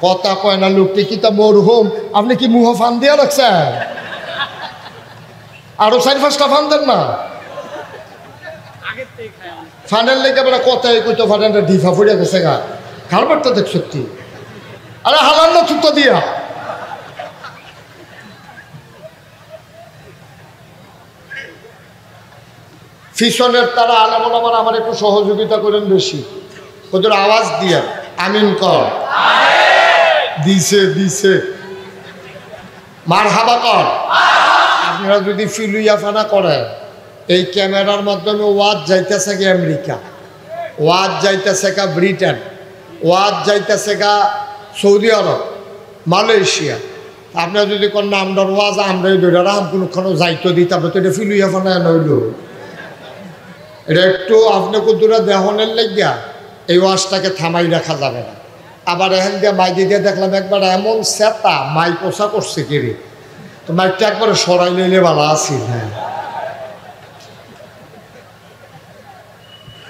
কথা কয় না লোকটি কি তা মরহুম, আপনি কি মুহ ফান দিয়া রাখছেন? আরো 4-5টা ফান দেন না, ফানের লেগে বেড়া কথাই কইতো ফানেনটা ঢিফা ফুড়িয়া গেছে গা। খারবারটা দেখ সত্যি, আরে হালার না তুতো দিয়া। ফিশনের তারা আলেমোলামারা আমার একটু সহযোগিতা করেন বেশি, ওদের আওয়াজ দিয়া আমিন কর, দিছে দিছে মারহাবা কর। আপনারা যদি ফিলুইয়া ফানা করেন, এই ক্যামেরার মাধ্যমে ওয়াজ যাইতেছে গা আমেরিকা, ওয়াজ যাইতেছে গা ব্রিটেন, ওয়াজ যাইতেছে গা সৌদি আরব, মালয়েশিয়া। আপনারা যদি কোন না আমরার ওয়াজ আমরাই ধরে রাম কোনোখানে যাইতো দিতাম, তো এটা ফিলুইয়া ফানা নইল। এটা একটু আপনাকে দূরে দেহনের লেগিয়া এই ওয়াজটাকে থামাই রাখা যাবে না। আবার এখান দিয়ে মাই দিয়ে দেখলাম একবার এমন সেতা মাই পোষা করছে কেড়ে, তো মাইকটা একবারে সরাই লইলে ভালো আছি। হ্যাঁ,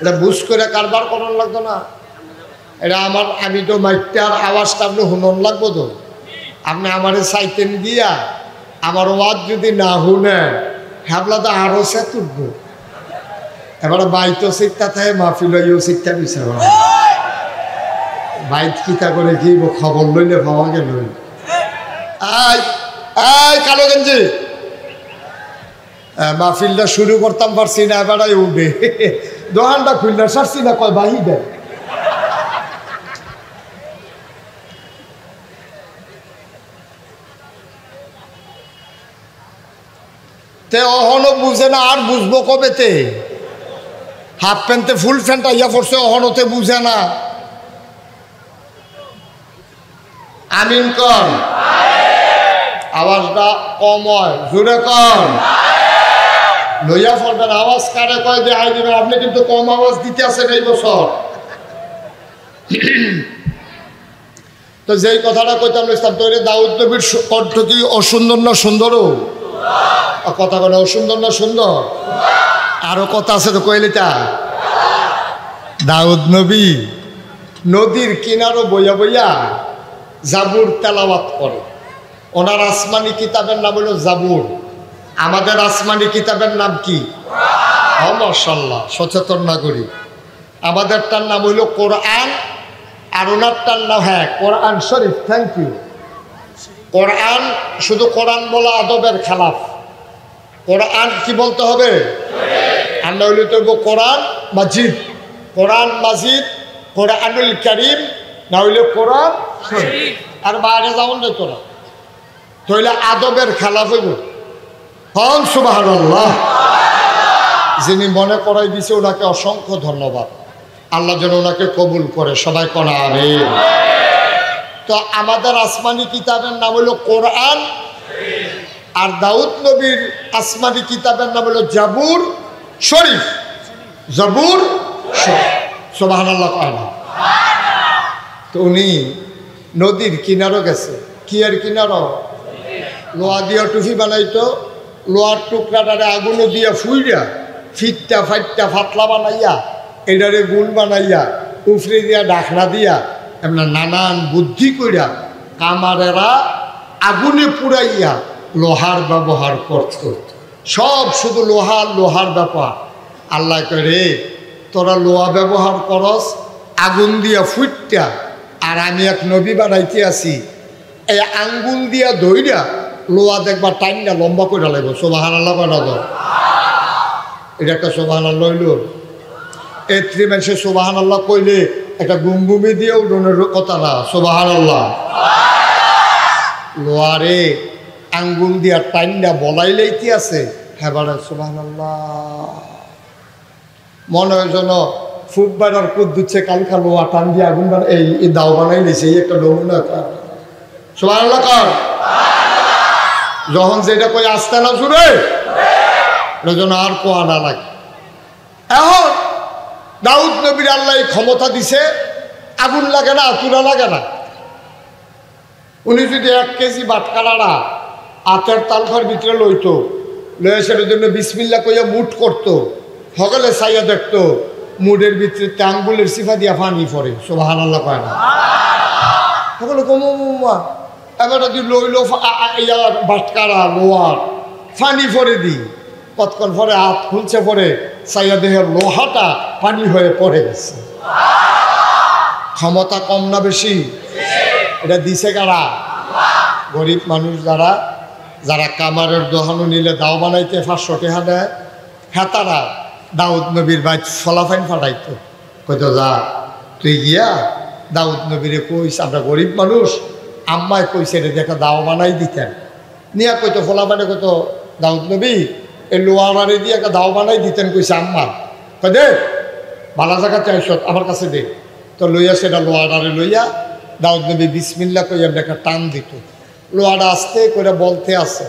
এটা বুঝ করে কারবার করার লাগতো না। এটা আমার, আমি তো মাইকটার আওয়াজটা আপনি শুনন লাগবো তো। আপনি আমারে সাইতেন দিয়া আমার ওয়াজ যদি না শুনেন, হ্যাবলা তো আরো সে তুলবো। এবারে বাইতো শিক্ষা থাকে, মাহফিলও শিক্ষা বিচার বাইত কিতা করে কি খবর লইলে পাওয়া গেল। কালো গেঞ্জি মাহফিলটা শুরু করতাম পারছি না, এবারে উঠে দোকানটা খুললে সারছি না, কয় বাহি দেয়। তে অহনো বুঝে না, আর বুঝবো কবেতে? হাফ প্যান্টে ফুল প্যান্ট ইয়া পড়ছে, অহনতে বুঝে না। আমিন কর, আওয়াজটা কম হয়, জোরে কর, লইয়া পড়বেন। আওয়াজ কারে কয় দেখাই দিবেন। আপনি কিন্তু কম আওয়াজ দিতে আছেন এই বছর। তো যেই কথাটা কইতাম ইসলাম তৈরি, দাউদ নবীর কণ্ঠ কি অসুন্দর না সুন্দরও? কথা বলে অসুন্দর না সুন্দর? আরো কথা আছে তো কইলিটা। দাউদ নবী নদীর কিনারো বইয়া বইয়া জাবুর তেলাওয়াত করে। ওনার আসমানি কিতাবের নাম হলো জাবুর। আমাদের আসমানি কিতাবের নাম কি? মাশাআল্লাহ, সচেতন নাগরিক। আমাদেরটার নাম হইল কোরআন, আর ওনারটার নাম কোরআন শরীফ। Thank you. কোরআন, শুধু কোরআন বলা আদবের খেলাফ। কোরআন কি বলতে হবে? আমরা হইলে তো কোরআন মাজিদ, কোরআন মাজিদ, কোরআনুল কারীম, না হইলে কোরআন শরীফ। আর বাইরে যাওন রে তোরা, তাহলে আদবের খেলাফ হইব। হন সুবহানাল্লাহ। যিনি মনে করাই দিছে ওনাকে অসংখ্য ধন্যবাদ। আল্লাহ যেন ওনাকে কবুল করে, সবাই করা আমিন। তো আমাদের আসমানি কিতাবের নাম হলো কোরআন, আর দাউদ নবীর আসমানি কিতাবের নাম হলো জাবুর শরীফ। জাবুর শরীফ, সুবহানাল্লাহ। তো উনি নদীর কিনারও গেছে। কি আর কিনারও? লোহা দিয়া টুফি বানাইতো, লোহার টুকরাটারে আগুনে দিয়া ফুইরা ফিটটা ফাইটটা ফাতলা বানাইয়া এটারে গুল বানাইয়া উফরে দিয়া ঢাকনা দিয়া এমন নানান বুদ্ধি কইরা কামারেরা আগুনে পুরাইয়া লোহার ব্যবহার করত। সব শুধু লোহার ব্যাপার। আল্লাহ করে তোরা লোহা ব্যবহার করস আগুন দিয়া ফুটটা, আর আমি এক নবী বানাইতে আছি, এই আঙ্গুল দিয়া ধইরা লোহা দেখবা টাইনটা লম্বা করে লাগবে। সুবহানাল্লাহ করা দাও। এটা একটা সুবহানাল্লাহ হইল। এত্রি মানুষের সুবহানাল্লাহ কইলে একটা গুমগুমি দিয়ে উঠোনের কথা না। সুবহানাল্লাহ। লোহারে আঙ্গুল দিয়া টাইনটা বলাইলেই কি আছে? হ্যাঁ বলেন সুবহানাল্লাহ। মনে হয় যেন ফুটবাইরার কুদ দিচ্ছে, কালকা লোহা টান দিয়ে আগুন এই দাও বানাই নিছে, এই একটা নমুনা। সুবহানাল্লাহ কর। যখন যেটা কই আসতে না জুড়ে যেন আর কোয়া না লাগে। এখন দাউদ নবীর আল্লাহ ক্ষমতা দিছে, আগুন লাগে না, চুলা লাগে না। উনি যদি 1 কেজি বাটকালারা আতের তালফার ভিতরে লইতো, লয়ে সেটার জন্য বিসমিল্লাহ কইয়া মুঠ করতো, সকলে চাইয়া দেখতো মুডের ভিতরে আঙ্গুলের সিফা দিয়া পানি পড়ে। সুবহানাল্লাহ কয় না? ওগুলো কমা এবার যদি লইল বাটকারা লোহার পানি পরে দিই, কতক্ষণ পরে হাত খুলছে পরে সাইয়া দেহের লোহাটা পানি হয়ে পড়ে গেছে। ক্ষমতা কম না বেশি? এটা দিছে কারা? গরিব মানুষ যারা যারা কামারের দোহানো নিলে দাও বানাইতে 500 টাকা দেয়, হ্যাঁ তারা দাউদ নবীর ভাই ফলাফাইন ফাটাইতো, কইতো যা তুই গিয়া দাউদ নবীরে কইস, আমরা গরিব মানুষ, আম্মায় কইছে রে দেখা দাও বানাই দিতেন, নিয়া কইতো ফলাফাইনে কইতো দাউদ নবী এই লোয়ারে দিয়ে একটা দাও বানাই দিতেন, কইছে আম্মা কই দে ভালো জায়গা চাইছ আমার কাছে দে। তো লইয়া সেটা লোয়ারে লইয়া দাউদ নবী বিসমিল্লা কইয়া একটা টান দিত, লোয়াটা আস্তে করে বলতে আছে,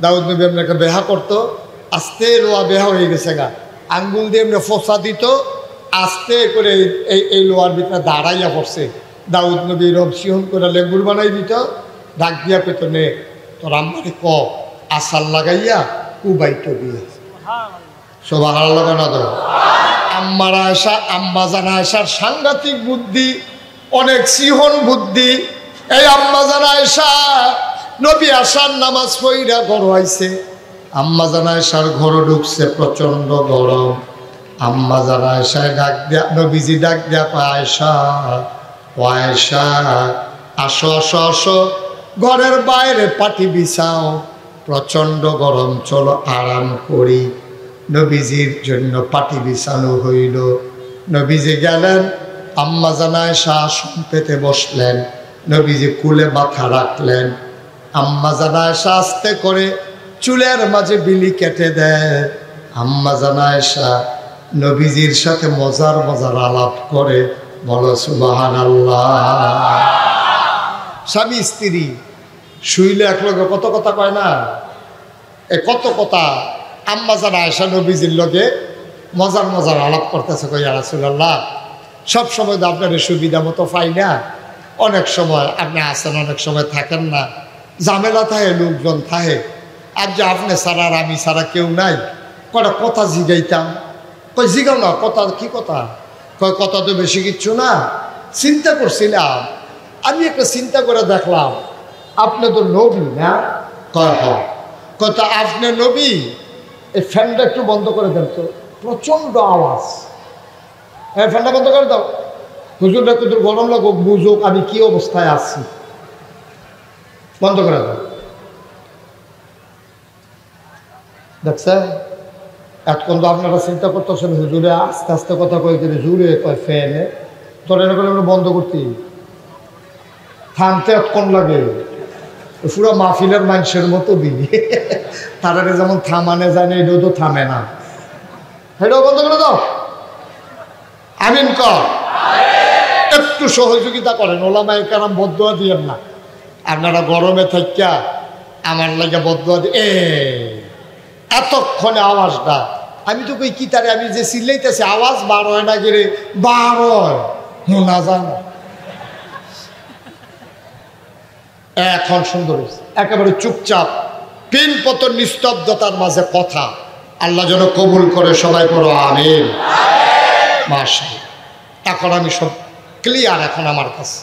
দাউদ নবী এমনি একটা বেহা করতো, আস্তে লোয়া বেহা হয়ে গেছে গা, আঙ্গুল দিয়ে এমনি ফোসা দিত, আস্তে করে এই লোয়ার ভিতরে দাঁড়াইয়া পড়ছে। দাউদ নবী রব সিহন করে লেবুর বানাই দিত, ডাক দিয়া পেত নে তোর আম্মারে ক আসার লাগাইয়া উবাইতো দিয়ে সবাই লাগানো তো। আম্মারা আসা আম্মা জানা আসার সাংঘাতিক বুদ্ধি, অনেক সিহন বুদ্ধি। এই আম্মা জানা আয়সা নবী আসার নামাজ পড়িয়া ঘর আইছে, আম্মা জানা আয়সার ঘর ঢুকছে, প্রচন্ড গরম। আম্মা জানা আয়সায় ডাক দিয়া নবীজি ডাক দিয়া পায় আয়সা, ও আয়সা আসো আসো আসো, ঘরের বাইরে পাটি বিছাও, প্রচন্ড গরম, চলো আরাম করি। নবীজির জন্য পাটি বিছানো হইল। নবীজি গেলেন, আম্মা জানা আয়সা আসন পেতে বসলেন, নবীজি কুলে মাথা রাখলেন। আম্মা জানা আয়সা আস্তে করে চুলের মাঝে বিলি কেটে দেয়। আম্মা জানা আয়সা নবীজির সাথে মজার মজার আলাপ করে, বলো সুবহানাল্লাহ। স্বামী স্ত্রী শুইলে এক লগে কত কথা কয় না, এ কত কথা। আম্মা জানা আয়সা নবীজির লগে মজার মজার আলাপ করতেছে, কই ইয়া রাসূলুল্লাহ সব সময় তো আপনার সুবিধা মতো পাই না, অনেক সময় আপনি আসেন, অনেক সময় থাকেন না, ঝামেলা থাকে, লোকজন থাকে, আর যে আপনি ছাড়া আর আমি ছাড়া কেউ নাই, কটা কথা জিগাইতাম। কই জিগাও না, কথা কি কথা? কয় কথা তো বেশি কিচ্ছু না, চিন্তা করছিলাম, আমি একটা চিন্তা করে দেখলাম আপনি তো নবী না। কয় কথা আপনি নবী, এই ফ্যানটা একটু বন্ধ করে দেন তো, প্রচণ্ড আওয়াজ। হ্যাঁ ফ্যানটা বন্ধ করে দাও, হুজুরটা কিন্তু গরম লাগুক, বুঝুক আমি কি অবস্থায় আছি, বন্ধ করে দাও। দেখছেন এতক্ষণ তো আপনারা চিন্তা করতেছেন হুজুরে আস্তে আস্তে কথা কয়ে দিলে জুড়ে কয় ফ্যানে, তোর এনে করে আমরা বন্ধ করতে থামতে এতক্ষণ লাগে, পুরো মাহফিলের মানুষের মতো দিই, তারা যেমন থামানে জানে এটাও তো থামে না, এটাও বন্ধ করে দাও। আমিন কর, একটু সহযোগিতা করেন, ওলামায়ে কেরাম বদদুয়া দিয়েন না। আপনারা গরমে থাকিয়া আমার লাগে বদদুয়া দিয়ে এতক্ষণে আওয়াজটা, আমি তো কই কি তারে, আমি যে চিল্লাইতেছি আওয়াজ বার হয় না গেলে, বার হয় না জান। এখন সুন্দর হয়েছে, একেবারে চুপচাপ পিন পতন নিস্তব্ধতার মাঝে কথা, আল্লাহ যেন কবুল করে, সবাই করো আমিন। মাশাআল্লাহ, এখন আমি সব ক্লিয়ার, এখন আমার কাছে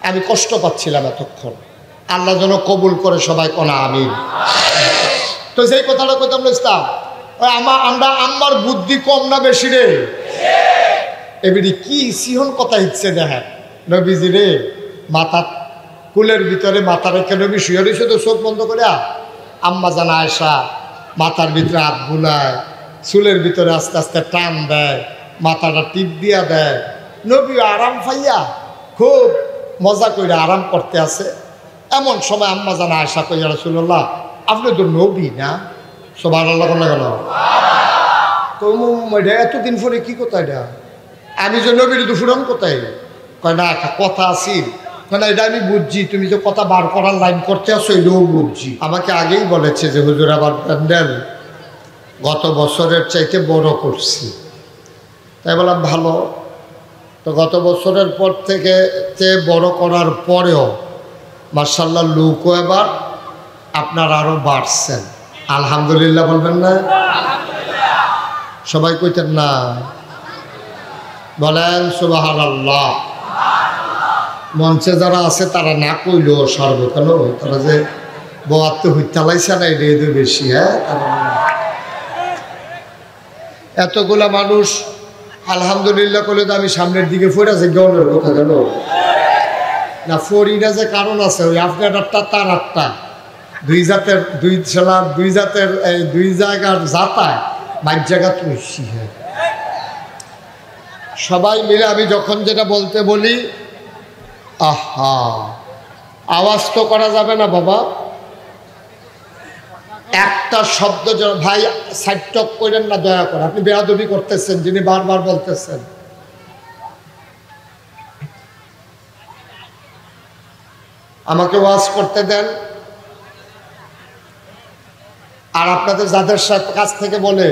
আমি কষ্ট পাচ্ছিলাম এতক্ষণ, আল্লাহ যেন কবুল করে, সবাই কোনা আমিন। তো সেই কথাটা কইতাম ইসলাম, আমরা আম্মার বুদ্ধি কম না বেশি রে? এবারে কি সিহন কথা ইচ্ছে দেখেন, নবীজি রে মাথা কুলের ভিতরে মাথা রেখে নবী শুয়ে রয়েছে, তো চোখ বন্ধ করে আম্মা জানা আয়সা মাথার ভিতরে হাত বুলায়, চুলের ভিতরে আস্তে আস্তে টান দেয়, মাথাটা টিপ দিয়া দেয়, নবী আরাম পাইয়া খুব মজা করে আরাম করতে আছে। এমন সময় আম্মা জানা আয়সা কইয়া রাসূলুল্লাহ আপনি তো নবী না? সুবহানাল্লাহ গেল, এটা এতদিন পরে কি কথা এটা, আমি যে নবীর দুফুরাম কোথায়? কয় না একটা কথা আছিল, না এটা আমি বুঝছি, তুমি যে কথা বার করার লাইন করতে আসো এটাও বুঝছি। আমাকে আগেই বলেছে যে হুজুর আবার প্যান্ডেল গত বছরের চাইতে বড় করছি, তাই বললাম ভালো। তো গত বছরের পর থেকে বড় করার পরেও মাশাআল্লাহ লোকও এবার আপনার আরো বাড়ছেন, আলহামদুলিল্লাহ বলবেন না? সবাই কইতেন না? বলেন সুবহানাল্লাহ। মঞ্চে যারা আছে তারা না কইলো সর্বকাল তারা যে বয়াত্ত হইতালাইছে না এটা বেশি। হ্যাঁ, এতগুলা মানুষ আলহামদুলিল্লাহ করলে তো আমি সামনের দিকে ফিরে আছে গনের কথা গেল না, ফরিনা যে কারণ আছে ওই আপনার আটটা তার আটটা দুই জাতের এই দুই জায়গার জাতায় মাঝ জায়গা তুলসি। হ্যাঁ, সবাই মিলে আমি যখন যেটা বলতে বলি আহা আওয়াজ তো করা যাবে না বাবা, একটা শব্দ ভাই সাইটক করেন না দয়া করে, আপনি বেয়াদবি করতেছেন যিনি বারবার বলতেছেন। আমাকে ওয়াজ করতে দেন। আর আপনাদের যাদের কাছ থেকে বলে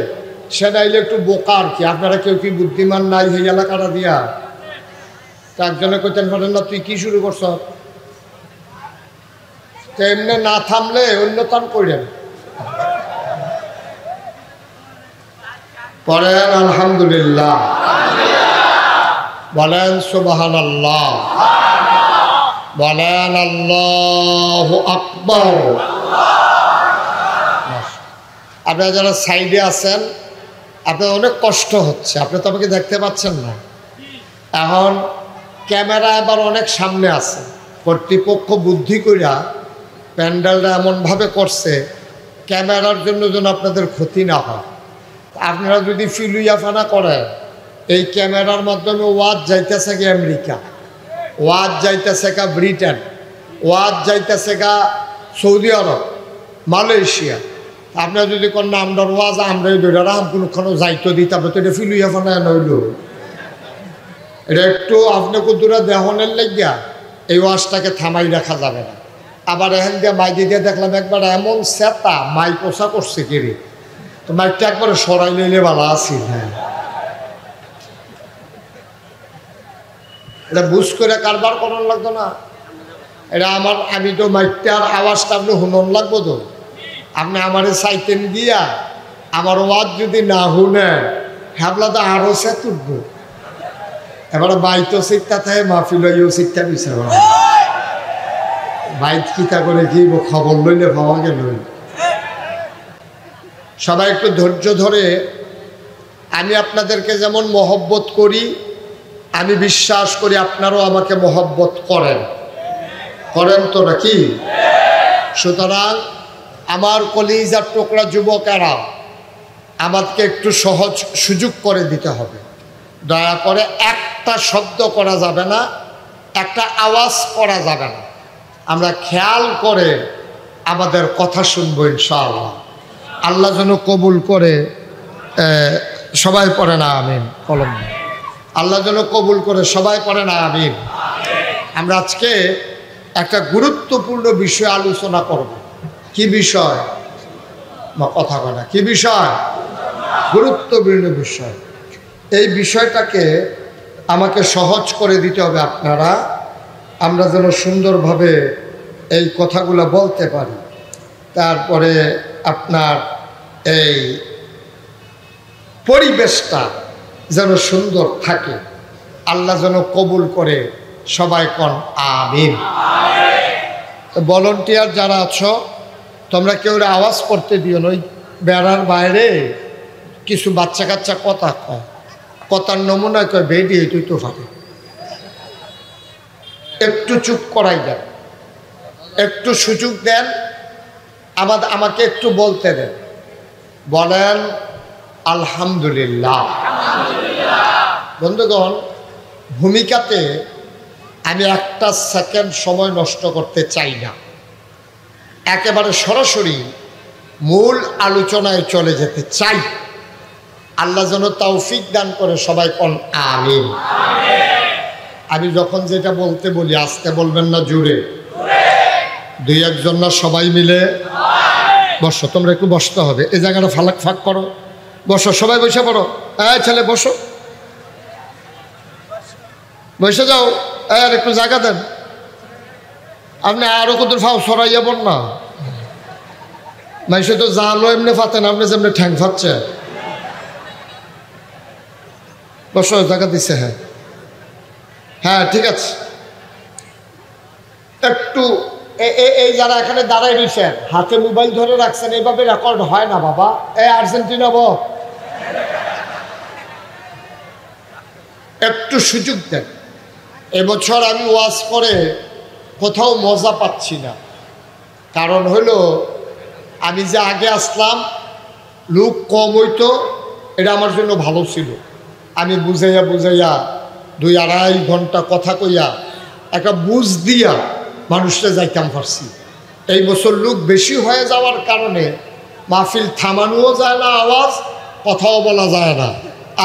সে নাইলে একটু বোকা আর কি, আপনারা কেউ কি বুদ্ধিমান নাই এই এলাকাটা দিয়া? একজনে কইতেন পারেন না তুই কি শুরু করছ, এমনি না থামলে অন্যতম করেন। পড়েন আলহামদুলিল্লাহ, বলেন সুবহানাল্লাহ, বলেন আল্লাহু আকবার। আপনারা যারা সাইডে আছেন আপনার অনেক কষ্ট হচ্ছে, আপনি তো আমাকে দেখতে পাচ্ছেন না। এখন ক্যামেরা এবার অনেক সামনে আছে, কর্তৃপক্ষ বুদ্ধি কইরা প্যান্ডেলটা এমনভাবে করছে ক্যামেরার জন্য যেন আপনাদের ক্ষতি না হয়। আপনারা যদি ফিলুইয়াফানা করেন এই ক্যামেরার মাধ্যমে ওয়াজ যাইতেছে গা আমেরিকা, ওয়াজ যাইতেছে গা ব্রিটেন, ওয়াজ যাইতেছে গা সৌদি আরব, মালয়েশিয়া। আপনারা যদি কোন না আমরা ওয়াজ আমরাই বেড়ারাম কোনোখানে যাইতো দিই, তারপরে তো এটা ফিলুইয়াফানা নইল। এটা একটু আপনি কুদুরা দেহনের লাগিয়া এই ওয়াজটাকে থামাই রাখা যাবে না। আবার এখান দিয়ে মাইকে দিয়ে দেখলাম একবার এমন সেতা মাই পোষা করছে কেড়ে, তো মাইকটা একবারে সরাই লইলে ভালো আছি। হ্যাঁ, এটা বুঝ করে কারবার করার লাগতো না। এটা আমি তো মাইকটার আওয়াজটা আপনি শুনন লাগবো তো, আপনি আমারে চাইতেন গিয়া আমার ওয়াজ যদি না শুনেন হ্যাবলা তো আরো সে তুলবো। এবার বাইতো চিত্তা থাকে মাহফিল চিত্তা বিচার বাইত কিতা করে কি খবর লইলে পাওয়া গেল। সবাই একটু ধৈর্য ধরে, আমি আপনাদেরকে যেমন মহব্বত করি আমি বিশ্বাস করি আপনারাও আমাকে মহব্বত করেন, করেন তো নাকি? সুতরাং আমার কলিজার টুকরা যুবকেরা আমাকে একটু সহজ সুযোগ করে দিতে হবে। দয়া করে একটা শব্দ করা যাবে না, একটা আওয়াজ করা যাবে না। আমরা খেয়াল করে আমাদের কথা শুনবো ইনশাআল্লাহ। আল্লাহ যেন কবুল করে, সবাই পড়ে না আমিন, কলম আল্লাহ যেন কবুল করে, সবাই পড়ে না আমিন। আমরা আজকে একটা গুরুত্বপূর্ণ বিষয় আলোচনা করব। কি বিষয়? কথা কয় না, কি বিষয়? গুরুত্বপূর্ণ বিষয়। এই বিষয়টাকে আমাকে সহজ করে দিতে হবে আপনারা, আমরা যেন সুন্দরভাবে এই কথাগুলো বলতে পারি। তারপরে আপনার এই পরিবেশটা যেন সুন্দর থাকে, আল্লাহ যেন কবুল করে, সবাই কোন আমিন। ভলান্টিয়ার যারা আছো তোমরা কেউ আওয়াজ করতে দিও না, ওই বেড়ার বাইরে কিছু বাচ্চা কাচ্চা কথা কয়, কথার নমুনা কয় বেডি তুই তো ভাবে, একটু চুপ করাই দেন, একটু সুযোগ দেন, আমাকে একটু বলতে দেন। বলেন আলহামদুলিল্লাহ। বন্ধুগণ, ভূমিকাতে আমি একটা সেকেন্ড সময় নষ্ট করতে চাই না, একেবারে সরাসরি মূল আলোচনায় চলে যেতে চাই। আল্লাহ যেন তৌফিক দান করে, সবাই কোন আমিন। আমি যখন যেটা বলতে বলি আস্তে বলবেন না, জোরে। দুই একজন না, সবাই মিলে বসো। তোমরা একটু বসতে হবে, এই জায়গাটা ফাঁক করো, বসো, সবাই বসে পড়ো। ছেলে বসো, বসে যাও, আর একটু জায়গা দেন। আপনি আরো কত ফাও সরাই যাবেন না, মাইসে তো জালো এমনি ফাতেন, আপনি যেমনি ঠ্যাং ফাচ্ছে। বসো, জায়গা দিচ্ছে। হ্যাঁ হ্যাঁ, ঠিক আছে। একটু এই যারা এখানে দাঁড়ায় রয়েছেন হাতে মোবাইল ধরে রাখছেন, এইভাবে রেকর্ড হয় না বাবা। এই আর্জেন্টিনা একটু সুযোগ দেন। এবছর আমি ওয়াজ করে কোথাও মজা পাচ্ছি না। কারণ হলো আমি যে আগে আসলাম লোক কম হইতো, এটা আমার জন্য ভালো ছিল। আমি বুঝাইয়া 2-2.5 ঘন্টা কথা কইয়া একটা বুঝ দিয়া মানুষটা যাইতাম পারছি। এই বছর লোক বেশি হয়ে যাওয়ার কারণে মাহফিল থামানোও যায় না, আওয়াজ কথাও বলা যায় না।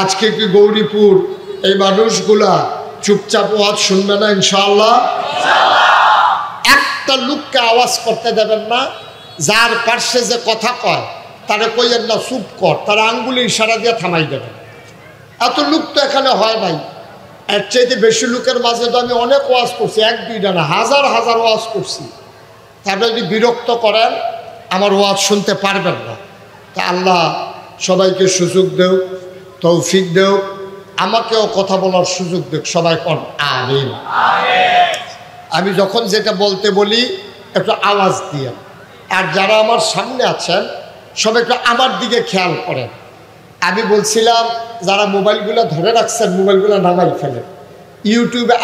আজকে কি গৌরীপুর এই মানুষগুলা চুপচাপ ওয়াজ শুনবে না? ইনশাআল্লাহ। একটা লোককে আওয়াজ করতে দেবেন না। যার পার্শ্বে যে কথা কয় তারা কইয়েন না চুপ কর, তারা আঙ্গুলে ইশারা দিয়ে থামাই দেবেন। এত লোক তো এখানে হয় নাই। এর চাইতে বেশি লোকের মাঝে তো আমি অনেক ওয়াজ করছি, 1-2টা না, হাজার হাজার ওয়াজ করছি। তারপরে যদি বিরক্ত করেন আমার ওয়াজ শুনতে পারবেন না। তা আল্লাহ সবাইকে সুযোগ দেও, তৌফিক দেও, আমাকেও কথা বলার সুযোগ দেও। সবাই কোন আমিন। আমি যখন যেটা বলতে বলি একটু আওয়াজ দিয়ে, আর যারা আমার সামনে আছেন সবাই একটু আমার দিকে খেয়াল করেন। আমি বলছিলাম যারা মোবাইলগুলো ধরে রাখছেন মোবাইলগুলো নামাই ফেলেন। ইউটিউবে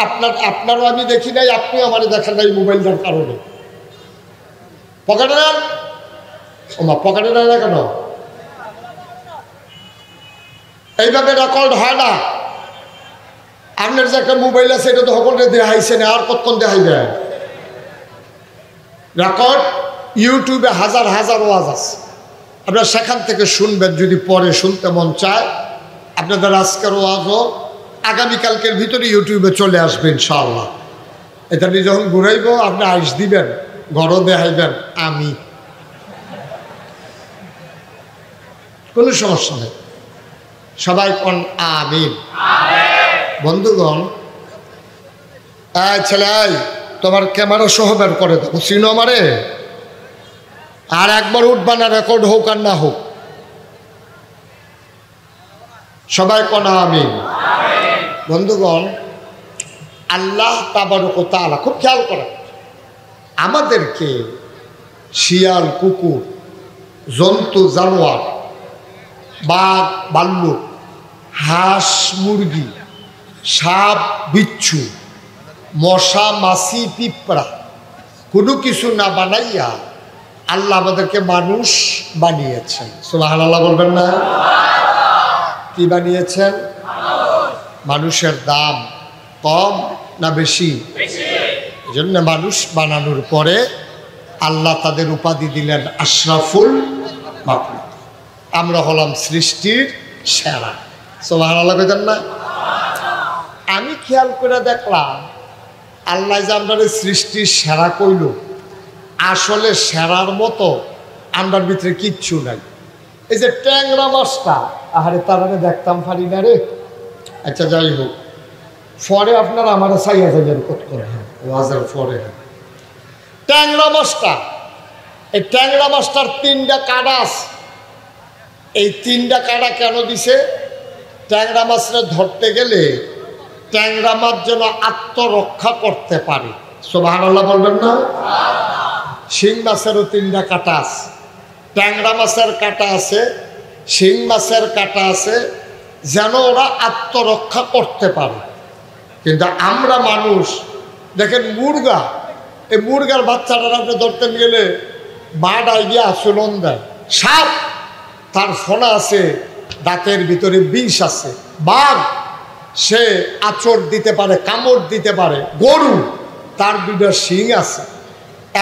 আপনারও আমি দেখি নাই, আপনিও আমার দেখেন নাই মোবাইলটার কারণে। পকেটে নেন, ওমা পকেটে নেন না কেন? এইভাবে রেকর্ড হয় না। আপনার যে একটা মোবাইল আছে এটা তো সকলে দেখাইছে না, আর কতক্ষণ দেখাইবে? রেকর্ড ইউটিউবে হাজার হাজার ওয়াজ আছে, আপনারা সেখান থেকে শুনবেন যদি পরে শুনতে মন চায়। আপনাদের আজকের ওয়াজও আগামীকালকের ভিতরে ইউটিউবে চলে আসবে ইনশাআল্লাহ। এটা নিয়ে যখন ঘুরাইব আপনি আইস দিবেন, ঘরও দেখাইবেন, আমি কোনো সমস্যা নেই। সবাই কোন আমিন। বন্ধুগণ, ছেলে তোমার ক্যামেরা সহ বের করে দেবো, চিনো আমারে। আর একবার উঠবা না, রেকর্ড হোক আর না হোক। সবাই কোন আমিন। বন্ধুগণ, আল্লাহ তাবারক ওয়া তাআলা খুব খেয়াল করেন, আমাদেরকে শিয়াল, কুকুর, জন্তু, জানোয়ার, বাঘ, ভাল্লুক, হাঁস, মুরগি, সাপ, বিচ্ছু, মশা, মাছি, পিঁপড়া কোনো কিছু না বানাইয়া আল্লাহ আমাদেরকে মানুষ বানিয়েছেন। সুবহানাল্লাহ বলবেন না? কি বানিয়েছেন? মানুষের দাম কম না বেশি? এই জন্য মানুষ বানানোর পরে আল্লাহ তাদের উপাধি দিলেন আশরাফুল মাখলুক। আমরা হলাম সৃষ্টির সেরা। সুবহানাল্লাহ কইতেন না? আমি খেয়াল করে দেখলাম আল্লাহ যে আমরা সৃষ্টির সেরা কইল, আসলে সেরার মতো আমরার ভিতরে কিচ্ছু নাই। এই যে ট্যাংরা মাছটা, আহারে তারারে দেখতাম পারি না রে। আচ্ছা যাই হোক, পরে আপনারা আমার চাইয়া যাবেন কত করে ওয়াজের পরে। ট্যাংরা মাছটা, এই ট্যাংরা মাছটার 3টা কাঁটা আছে। এই 3টা কাঁটা কেন দিছে? ট্যাংরা মাছটা ধরতে গেলে ট্যাংরা মাছ যেন আত্মরক্ষা করতে পারে। সুবহানাল্লাহ বলবেন না? শিং মাছেরও 3টা কাঁটা আছে, ট্যাংরা মাছের কাঁটা আছে, শিং মাছের কাঁটা আছে, যেন ওরা আত্মরক্ষা করতে পারে। কিন্তু আমরা মানুষ দেখেন মুরগা, এই মুরগার বাচ্চাটা আপনি ধরতে গেলে মা ডাই গিয়ে আচরণ দেয়। সাপ, তার ফোনা আছে, দাঁতের ভিতরে বিষ আছে। বাঘ, সে আচর দিতে পারে, কামড় দিতে পারে। গরু, তার 2টা শিং আছে।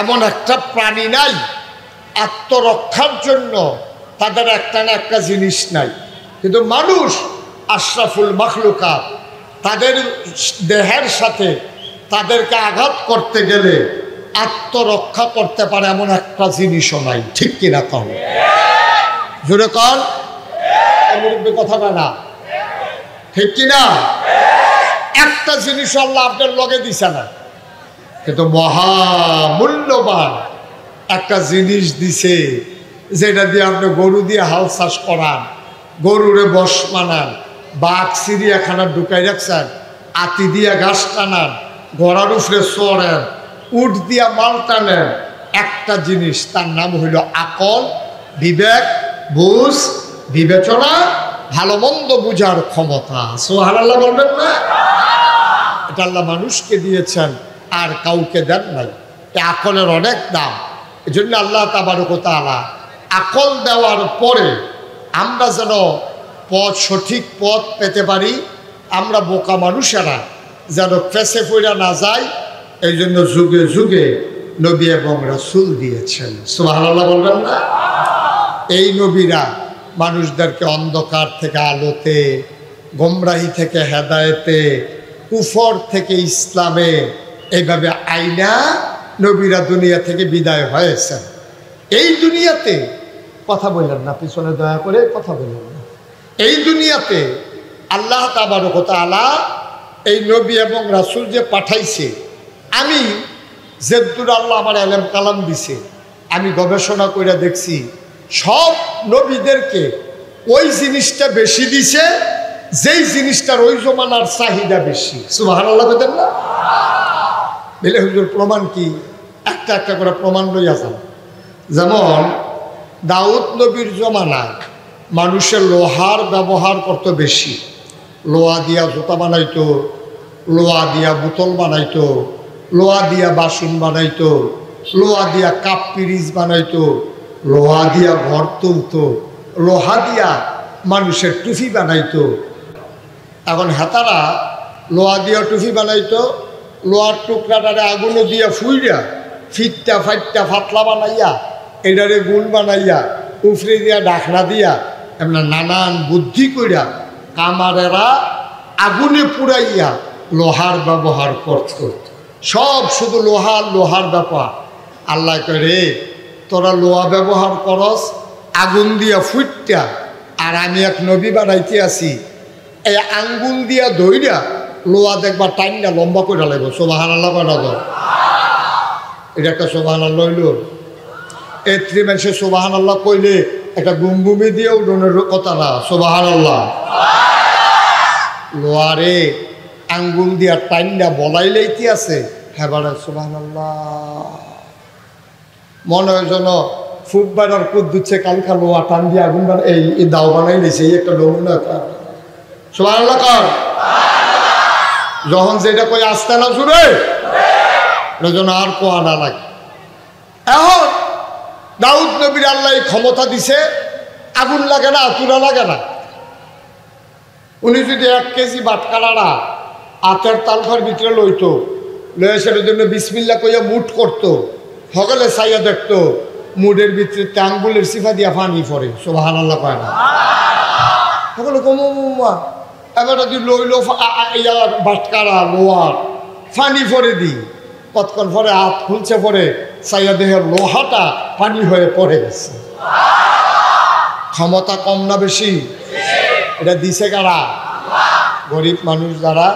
এমন একটা প্রাণী নাই আত্মরক্ষার জন্য তাদের একটা না একটা জিনিস নাই। কিন্তু মানুষ আশরাফুল মাখলুকাত, তাদের দেহের সাথে তাদেরকে আঘাত করতে গেলে আত্মরক্ষা করতে পারে এমন একটা জিনিসও নাই। ঠিক কিনা কন? জোরে কন। মুরব্বী কথা কয় না, ঠিক কিনা? একটা জিনিস আল্লাহ আপনার লগে দিছে না, কিন্তু মহামূল্যবান একটা জিনিস দিছে, যেটা দিয়ে আপনি গরু দিয়ে হাল চাষ করান, গরুরে বশ মানান, বাঘ চিড়িয়াখানা ঢুকাই রাখছেন, আতি দিয়ে ঘাস টানান, ঘোড়ার উপরে চড়েন, উট দিয়া মাল টানেন, একটা জিনিস, তার নাম হইল আকল, বিবেক, বুঝ, বিবেচনা, ভালো মন্দ বুঝার ক্ষমতা। সুবহানাল্লাহ বলবেন না? এটা আল্লাহ মানুষকে দিয়েছেন, আর কাউকে দেন নাই। এই আকলের অনেক দাম। এই জন্য আল্লাহ তাবারক ওয়া তাআলা আকল দেওয়ার পরে আমরা যেন সঠিক পথ পেতে পারি, আমরা বোকা মানুষেরা যেন ফেসে পড়া না যায়, এই জন্য যুগে যুগে নবী এবং রাসূল দিয়েছেন। সুবহানাল্লাহ বলবেন না? এই নবীরা মানুষদেরকে অন্ধকার থেকে আলোতে, গোমরাহি থেকে হেদায়েতে, কুফর থেকে ইসলামে, এইভাবে আইনা নবীরা দুনিয়া থেকে বিদায় হয়েছেন। এই দুনিয়াতে কথা বললেন না, পিছনে দয়া করে কথা বললেন না। এই দুনিয়াতে আল্লাহ তাবারক ওয়া তাআলা এই নবী এবং রাসূল যে পাঠাইছে, আমি যেদুর আল্লাহ আমার এলেম কালাম দিছে, আমি গবেষণা করে দেখছি সব নবীদেরকে ওই জিনিসটা বেশি দিছে যেই জিনিসটার ওই জমানার চাহিদা বেশি। সুবহানাল্লাহ বলেন না? বলে হুজুর প্রমাণ কি? একটা একটা করে প্রমাণ লইয়া যান। যেমন দাউদ নবীর জমানায় মানুষের লোহার ব্যবহার করত বেশি। লোহা দিয়া জুতা বানাইতো, লোহা দিয়া বোতল বানাইতো, লোহা দিয়া বাসন বানাইতো, লোহা দিয়া কাপ পিরিচ বানাইতো, লোহা দিয়া ঘর তুলতো, লোহা দিয়া মানুষের টুপি বানাইতো। এখন হেতারা লোহা দিয়া টুপি বানাইতো, লোহার টুকরাটারে আগুনে দিয়া ফুইরা ফিটটা ফাইটটা ফাতলা বানাইয়া এটারে গুল বানাইয়া উফরে দিয়া ডাকনা দিয়া এমন নানান বুদ্ধি কইরা কামারেরা আগুনে পুড়াইয়া লোহার ব্যবহার করত। সব শুধু লোহার ব্যাপার। আল্লাহ করে তোরা লোহা ব্যবহার করস আগুন দিয়া ফুটটা, আর আমি এক নবী বানাইতে আছি, এই আঙ্গুল দিয়া ধইরা লোহা দেখবা টাইনটা লম্বা করে লাগবে। সুবহানাল্লাহ করা দাও, এটা একটা সুবহানাল্লাহ হইল। এই ত্রিমাসে সুবহানাল্লাহ কইলে একটা গুমগুমি দিয়ে উঠোনের কথা না। সুবহানাল্লাহ। লোহারে আঙ্গুল দিয়া টাইনটা বলাইলেইতে আছে, হ্যাঁ বাড়া সুবহানাল্লাহ। মনে হয় যেন ফুটবাইরার কুদ দিচ্ছে, কালকা লোহা টান দিয়ে আগুন এই দাও বানাই নিছে, এই একটা নমুনা। সুবহানাল্লাহ কর। যখন যেটা কই আসতে না জুড়ে যেন আর কোয়া না লাগে। এখন দাউদ নবীর আল্লাহ ক্ষমতা দিছে, আগুন লাগে না, চুলা লাগে না। উনি যদি 1 কেজি বাটকারাড়া আতের তালফার ভিতরে লইতো, লয়ে সেটার জন্য বিসমিল্লাহ কইয়া মুঠ করতো, সকলে চাইয়া দেখতো মুডের ভিতরে আঙ্গুলের সিফা দিয়া ফানি পড়ে। সুবহানাল্লাহ কয় না? সকলে কমা এবার যদি লইল বাটকারা লোহার ফানি পরে দিই, কতক্ষণ পরে হাত খুলছে, পরে চাইয়া দেহের লোহাটা পানি হয়ে পড়ে গেছে। ক্ষমতা কম না বেশি? এটা দিছে কারা? গরিব মানুষ যারা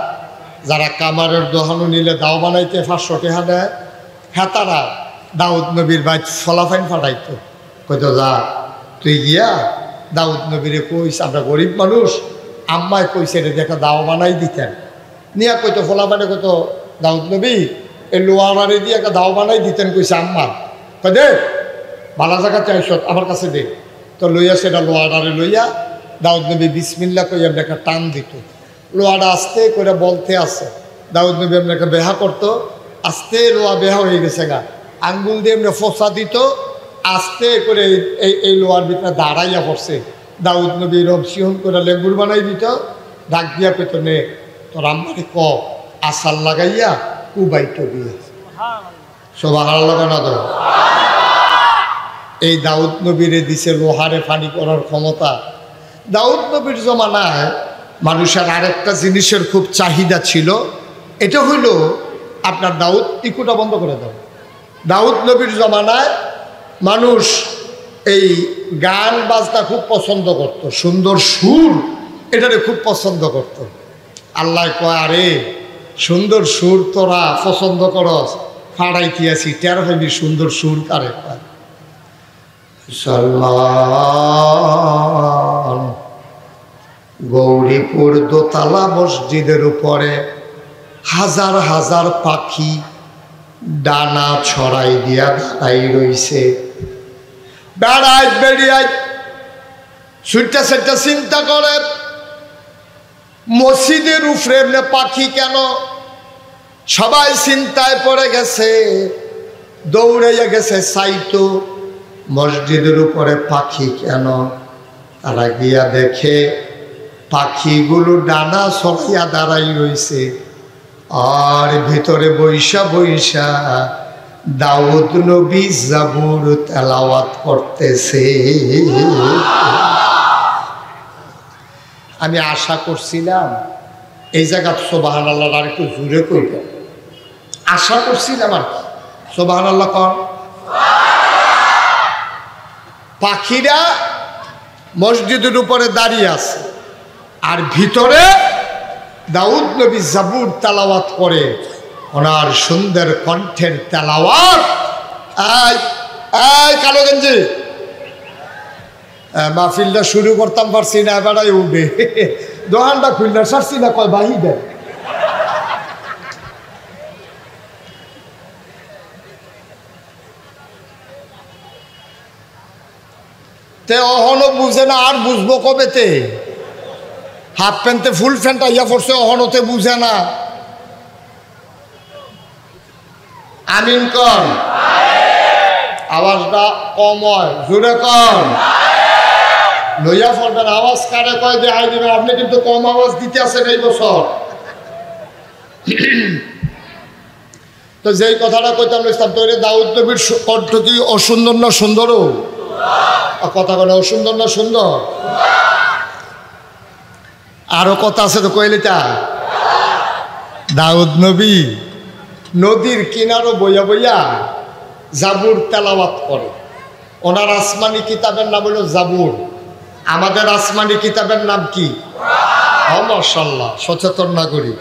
যারা কামারের দোহানো নিলে দাও বানাইতে 500 টাকা দেয়, হ্যাঁ তারা দাউদ নবীর বাইত ফলাফাইন ফাটাইতো, কইতো যা তুই গিয়া দাউদ নবীরে কইস, আমরা গরিব মানুষ, আম্মায় কইছে রে দেখা দাও বানাই দিতেন। নিয়া কইতো ফলাফাইনে কইতো দাউদ নবী এই লোহারে দিয়ে একটা দাও বানাই দিতেন, কইছে আম্মা। কই দে ভালো জায়গা চাইছ আমার কাছে দে। তো লইয়া সেটা লোহারে লইয়া দাউদ নবী বিসমিল্লাহ কইয়া একটা টান দিত। লোহাটা আস্তে করে বলতে আছে, দাউদ নবী এমনি একটা বেহা করতো, আস্তে লোহা বেহা হয়ে গেছে গা, আঙ্গুল দিয়ে এমনি ফোসা দিত, আস্তে করে এই লোহার ভিতরে দাঁড়াইয়া পড়ছে। দাউদ নবী রব সিহন করে লেবুর বানাই দিত, ডাক দিয়া পেতনে তোর আম্মারে ক আসার লাগাইয়া উবাইতো দিয়ে। সুবহানাল্লাহ না তো? এই দাউদ নবীরে দিছে লোহারে ফানি করার ক্ষমতা। দাউদ নবীর জমানায় মানুষের আরেকটা জিনিসের খুব চাহিদা ছিল, এটা হইল আপনার দাউদ ইকুটা বন্ধ করে দাও। দাউদ নবীর জমানায় মানুষ এই গান বাজনা খুব পছন্দ করত, সুন্দর সুর এটারে খুব পছন্দ করত। আল্লাহ কয় আরে সুন্দর সুর তোরা পছন্দ করস, ফাড়াইতে আছি টের হইবি সুন্দর সুর কারে কয়। সালমান গৌরীপুর দোতলা মসজিদের উপরে হাজার হাজার পাখি ডানা ছড়াই দিয়া দাঁড়াই রইছে। বেড়াই বেড়িয়াই সুইটা সেটা চিন্তা করে মসজিদের উপরে এমনি পাখি কেন? সবাই চিন্তায় পড়ে গেছে, দৌড়াইয়া গেছে সাইতো মসজিদের উপরে পাখি কেন? তারা গিয়া দেখে পাখিগুলো ডানা ছড়াইয়া দাঁড়াই রইছে, আর ভিতরে বৈশা বৈশা দাউদ নবী জাবুর তেলাওয়াত করতেছে। আমি আশা করছিলাম এই জায়গা সুবহানাল্লাহ আর একটু জোরে কইবেন। আশা করছিলাম আর কি, সুবহানাল্লাহ কর। পাখিরা মসজিদের উপরে দাঁড়িয়ে আছে, আর ভিতরে দাউদ নবী জাবুর তেলাওয়াত করে। ওনার সুন্দর কণ্ঠের তেলাওয়াত। কালো গেঞ্জি মাহফিলটা শুরু করতাম পারছি না, বেড়াই উঠবে দোকানটা খুললে সারছি না, কয় বাহি দেয়। তে অহনো বুঝে না, আর বুঝবো কবেতে? হাফ প্যান্টে ফুল প্যান্টটা ইয়া পড়ছে, অহনতে বুঝে না। আমিন কর, আওয়াজটা কম হয়, জোরে কর। লইয়া পড়বেন, আওয়াজ কারে কয় যে আই দিবেন। আপনি কিন্তু কম আওয়াজ দিতে আছেন এই বছর। তো যেই কথাটা কইতাম ইসলাম তৈরি, দাউদ নবীর কণ্ঠ কি অসুন্দর না সুন্দরও? কথা বলে অসুন্দর না সুন্দর? আরো কথা আছে তো কইলিটা। দাউদ নবী নদীর কিনারো বইয়া বইয়া জাবুর তেলাওয়াত করে। ওনার আসমানি কিতাবের নাম হলো জাবুর। আমাদের আসমানি কিতাবের নাম কি? মাশাআল্লাহ, সচেতন নাগরিক।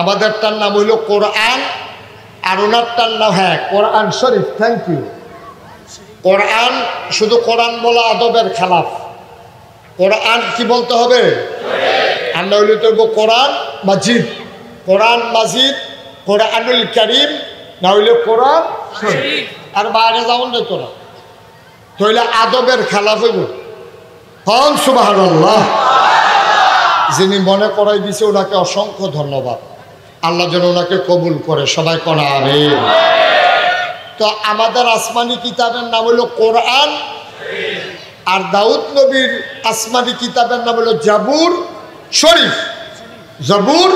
আমাদেরটার নাম হইল কোরআন, আর ওনারটার নাম কোরআন শরীফ। Thank you. কোরআন, শুধু কোরআন বলা আদবের খেলাফ। কোরআন কি বলতে হবে? আর না হইলে তো কোরআন মাজিদ। কোরআন মাজিদ, কোরআনুল কারীম, না হইলে কোরআন শরীফ। আর বাইরে যাওন রে তোরা, তাহলে আদবের খেলাফ হইব। হন সুবহানাল্লাহ। যিনি মনে করাই দিছে ওনাকে অসংখ্য ধন্যবাদ। আল্লাহ যেন ওনাকে কবুল করে, সবাই করা আমিন। তো আমাদের আসমানি কিতাবের নাম হলো কোরআন, আর দাউদ নবীর আসমানি কিতাবের নাম হলো জাবুর শরীফ। জাবুর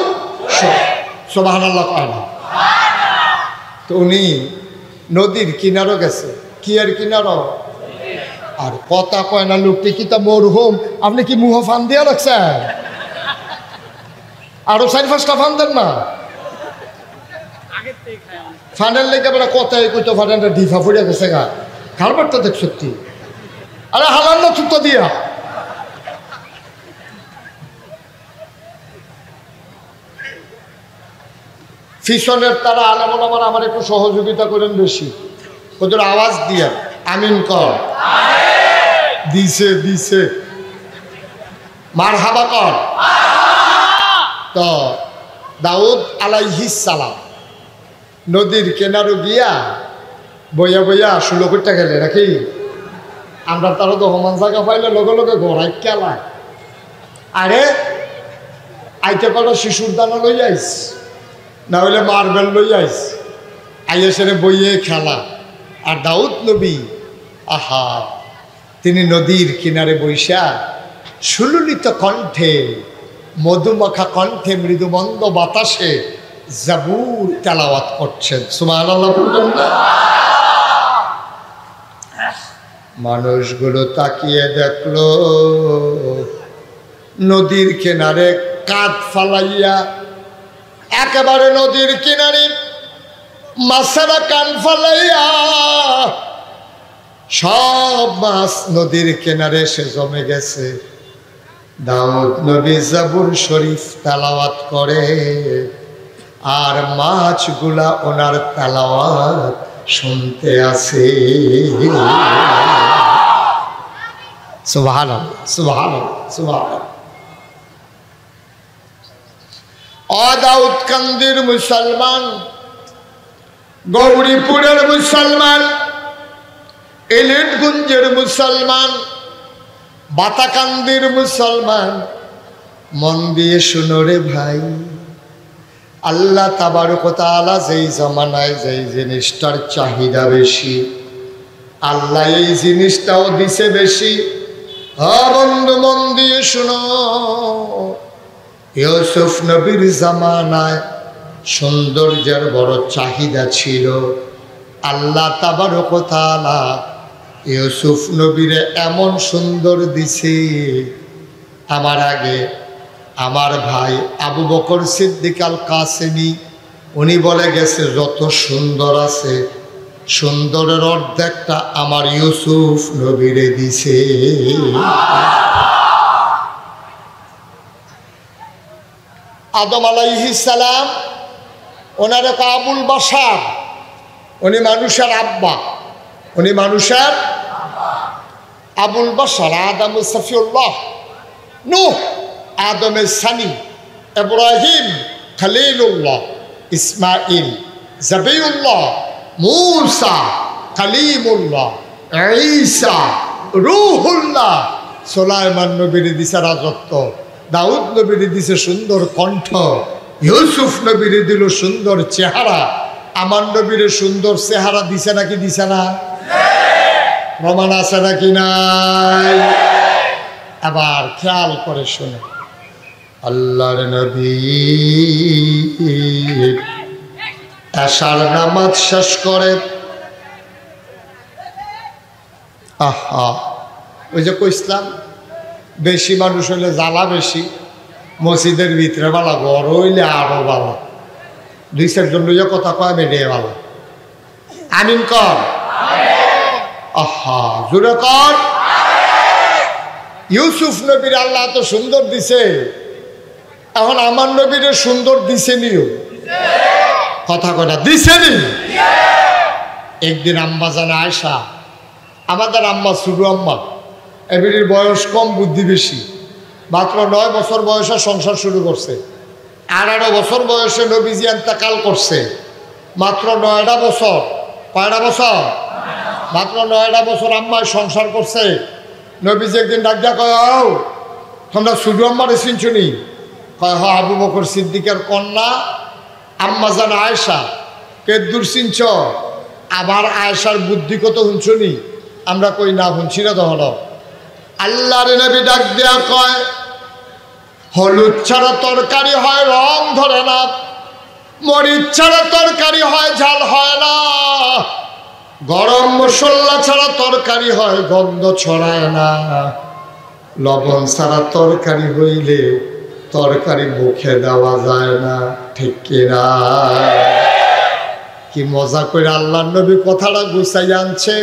শরীফ, সুবহানাল্লাহ কয় না? তো উনি নদীর কিনারও গেছে। কি এর কিনারও? আর কথা কয় না লোকটি কি তা মরহুম। আপনি কি মুহ ফান দিয়ে রাখছেন? আরো 4-5টা ফান দেন না। ফানের লেগে বেড়া কথাই কইতো, ফানেনটা ঢিফা ফুড়িয়া গেছে গা। খারবারটা দেখ সত্যি। আরে হালান না চুক্ত দিয়া। ফিশনের তারা আলেমন আমার একটু সহযোগিতা করেন বেশি, ওদের আওয়াজ দিয়া আমিন কর। দিছে দিছে মারহাবা কর। তো দাউদ আলাইহিস সালাম নদীর কেনারো গিয়া বইয়া বইয়া 16 কোটি গেলে নাকি। আমরা তারও তো সমান জায়গা পাইলে লগে লগে ঘোরাই খেলা। আরে আইতে পারো শিশুর দানা লই আইস, না হইলে মার্বেল লই আইস, আইএসের বইয়ে খেলা। আর দাউদ নবী আহা, তিনি নদীর কিনারে বৈশা সুললিত কণ্ঠে, মধুমাখা কণ্ঠে, মৃদুমন্দ বাতাসে জাবুর তেলাওয়াত করছেন। সুবহানাল্লাহ। মানুষগুলো তাকিয়ে দেখলো নদীর কিনারে কাঁধ ফালাইয়া, একেবারে নদীর কিনারে মাছেরা কান ফালাইয়া সব মাছ নদীর কিনারে এসে জমে গেছে। দাউদ নবী জাবুর শরীফ তেলাওয়াত করে, আর মাছগুলা ওনার তেলাওয়াত শুনতে আছে। সুবহানাল্লাহ, সুবহানাল্লাহ, সুবহানাল্লাহ। ও দাউদ কান্দির মুসলমান, গৌরীপুরের মুসলমান, এলেটগঞ্জের মুসলমান, বাতাকান্দির মুসলমান, মন দিয়ে শুনো রে ভাই, আল্লাহ তাবারক ওয়া তাআলা যেই জমানায় যেই জিনিসটার চাহিদা বেশি, আল্লাহ এই জিনিসটাও দিছে বেশি। বন্ধু মন দিয়ে শুনো, ইউসুফ নবীর জামানায় সৌন্দর্যের বড় চাহিদা ছিল। আল্লাহ তাবারক ওয়া তাআলা ইউসুফ নবীরে এমন সুন্দর দিছে, আমার আগে আমার ভাই আবু বকর সিদ্দিক আল কাসেমি উনি বলে গেছে, যত সুন্দর আছে সুন্দরের অর্ধেকটা আমার ইউসুফ নবীরে দিছে। আদম আলাইহিস সালাম ওনার এক আবুল বাশার, উনি মানুষের আব্বা, উনি মানুষের আবুল বাশার। আদম সফিউল্লাহ, নূহ আদমের সানি, ইব্রাহিম খলিলুল্লাহ, ইসমাইল জবিউল্লাহ, মূসা কালিমুল্লাহ, ঈসা রূহুল্লাহ, সুলাইমান নবীর দিছে রাজত্ব, দাউদ নবীর দিছে সুন্দর কণ্ঠ, ইউসুফ নবীর দিল সুন্দর চেহারা। আমার নবীর সুন্দর চেহারা দিছে নাকি দিছে না? প্রমাণ আছে নাকি নাই? আবার খেয়াল করে শুনে, আল্লাহর নবী এশার নামাজ শেষ করে, আহা ওই যে কইসলাম বেশি মানুষ হইলে জ্বালা বেশি, মসজিদের ভিতরে বালা, ঘর হইলে আরো বালা, দুই চারজন লইয়া কথা কয় মেডে বালা। আমিন কর, আহা জোরে কর। ইউসুফ নবীর আল্লাহ তো সুন্দর দিছে, এখন আমার নবীর সুন্দর দিছে নিও, কথা কয়টা দিছে নি? একদিন আম্মা জানা আয়সা, আমাদের আম্মা শুরু আম্মা, এবির বয়স কম বুদ্ধি বেশি, মাত্র 9 বছর বয়সে সংসার শুরু করছে, 18 বছর বয়সে নবীজি ইন্তেকাল করছে, মাত্র 9টা বছর, কয়টা বছর? মাত্র 9টা বছর আম্মায় সংসার করছে। নবীজি একদিন ডাক দিয়া কয়, ও তোমরা শুধু আম্মারে চিনছুনি? কয় হ, আবু বকর সিদ্দিকের কন্যা আম্মা জান আয়েশা। কে দূর চিনছ? আবার আয়েশার বুদ্ধি কত শুনছুনি? আমরা কই না শুনছি না। তখন আল্লাহর নবী ডাক দেয়া কয়, হলুদ ছাড়া তরকারি হয় রং ধরে না, মরিচ ছাড়া তরকারি হয় ঝাল হয় না, গরম মশলা ছাড়া তরকারি হয় গন্ধ ছড়ায় না, লবণ ছাড়া তরকারি হইলে তরকারি মুখে দেওয়া যায় না, ঠিক কিনা? কি মজা করে আল্লাহর নবী কথাটা গুছাই আনছে।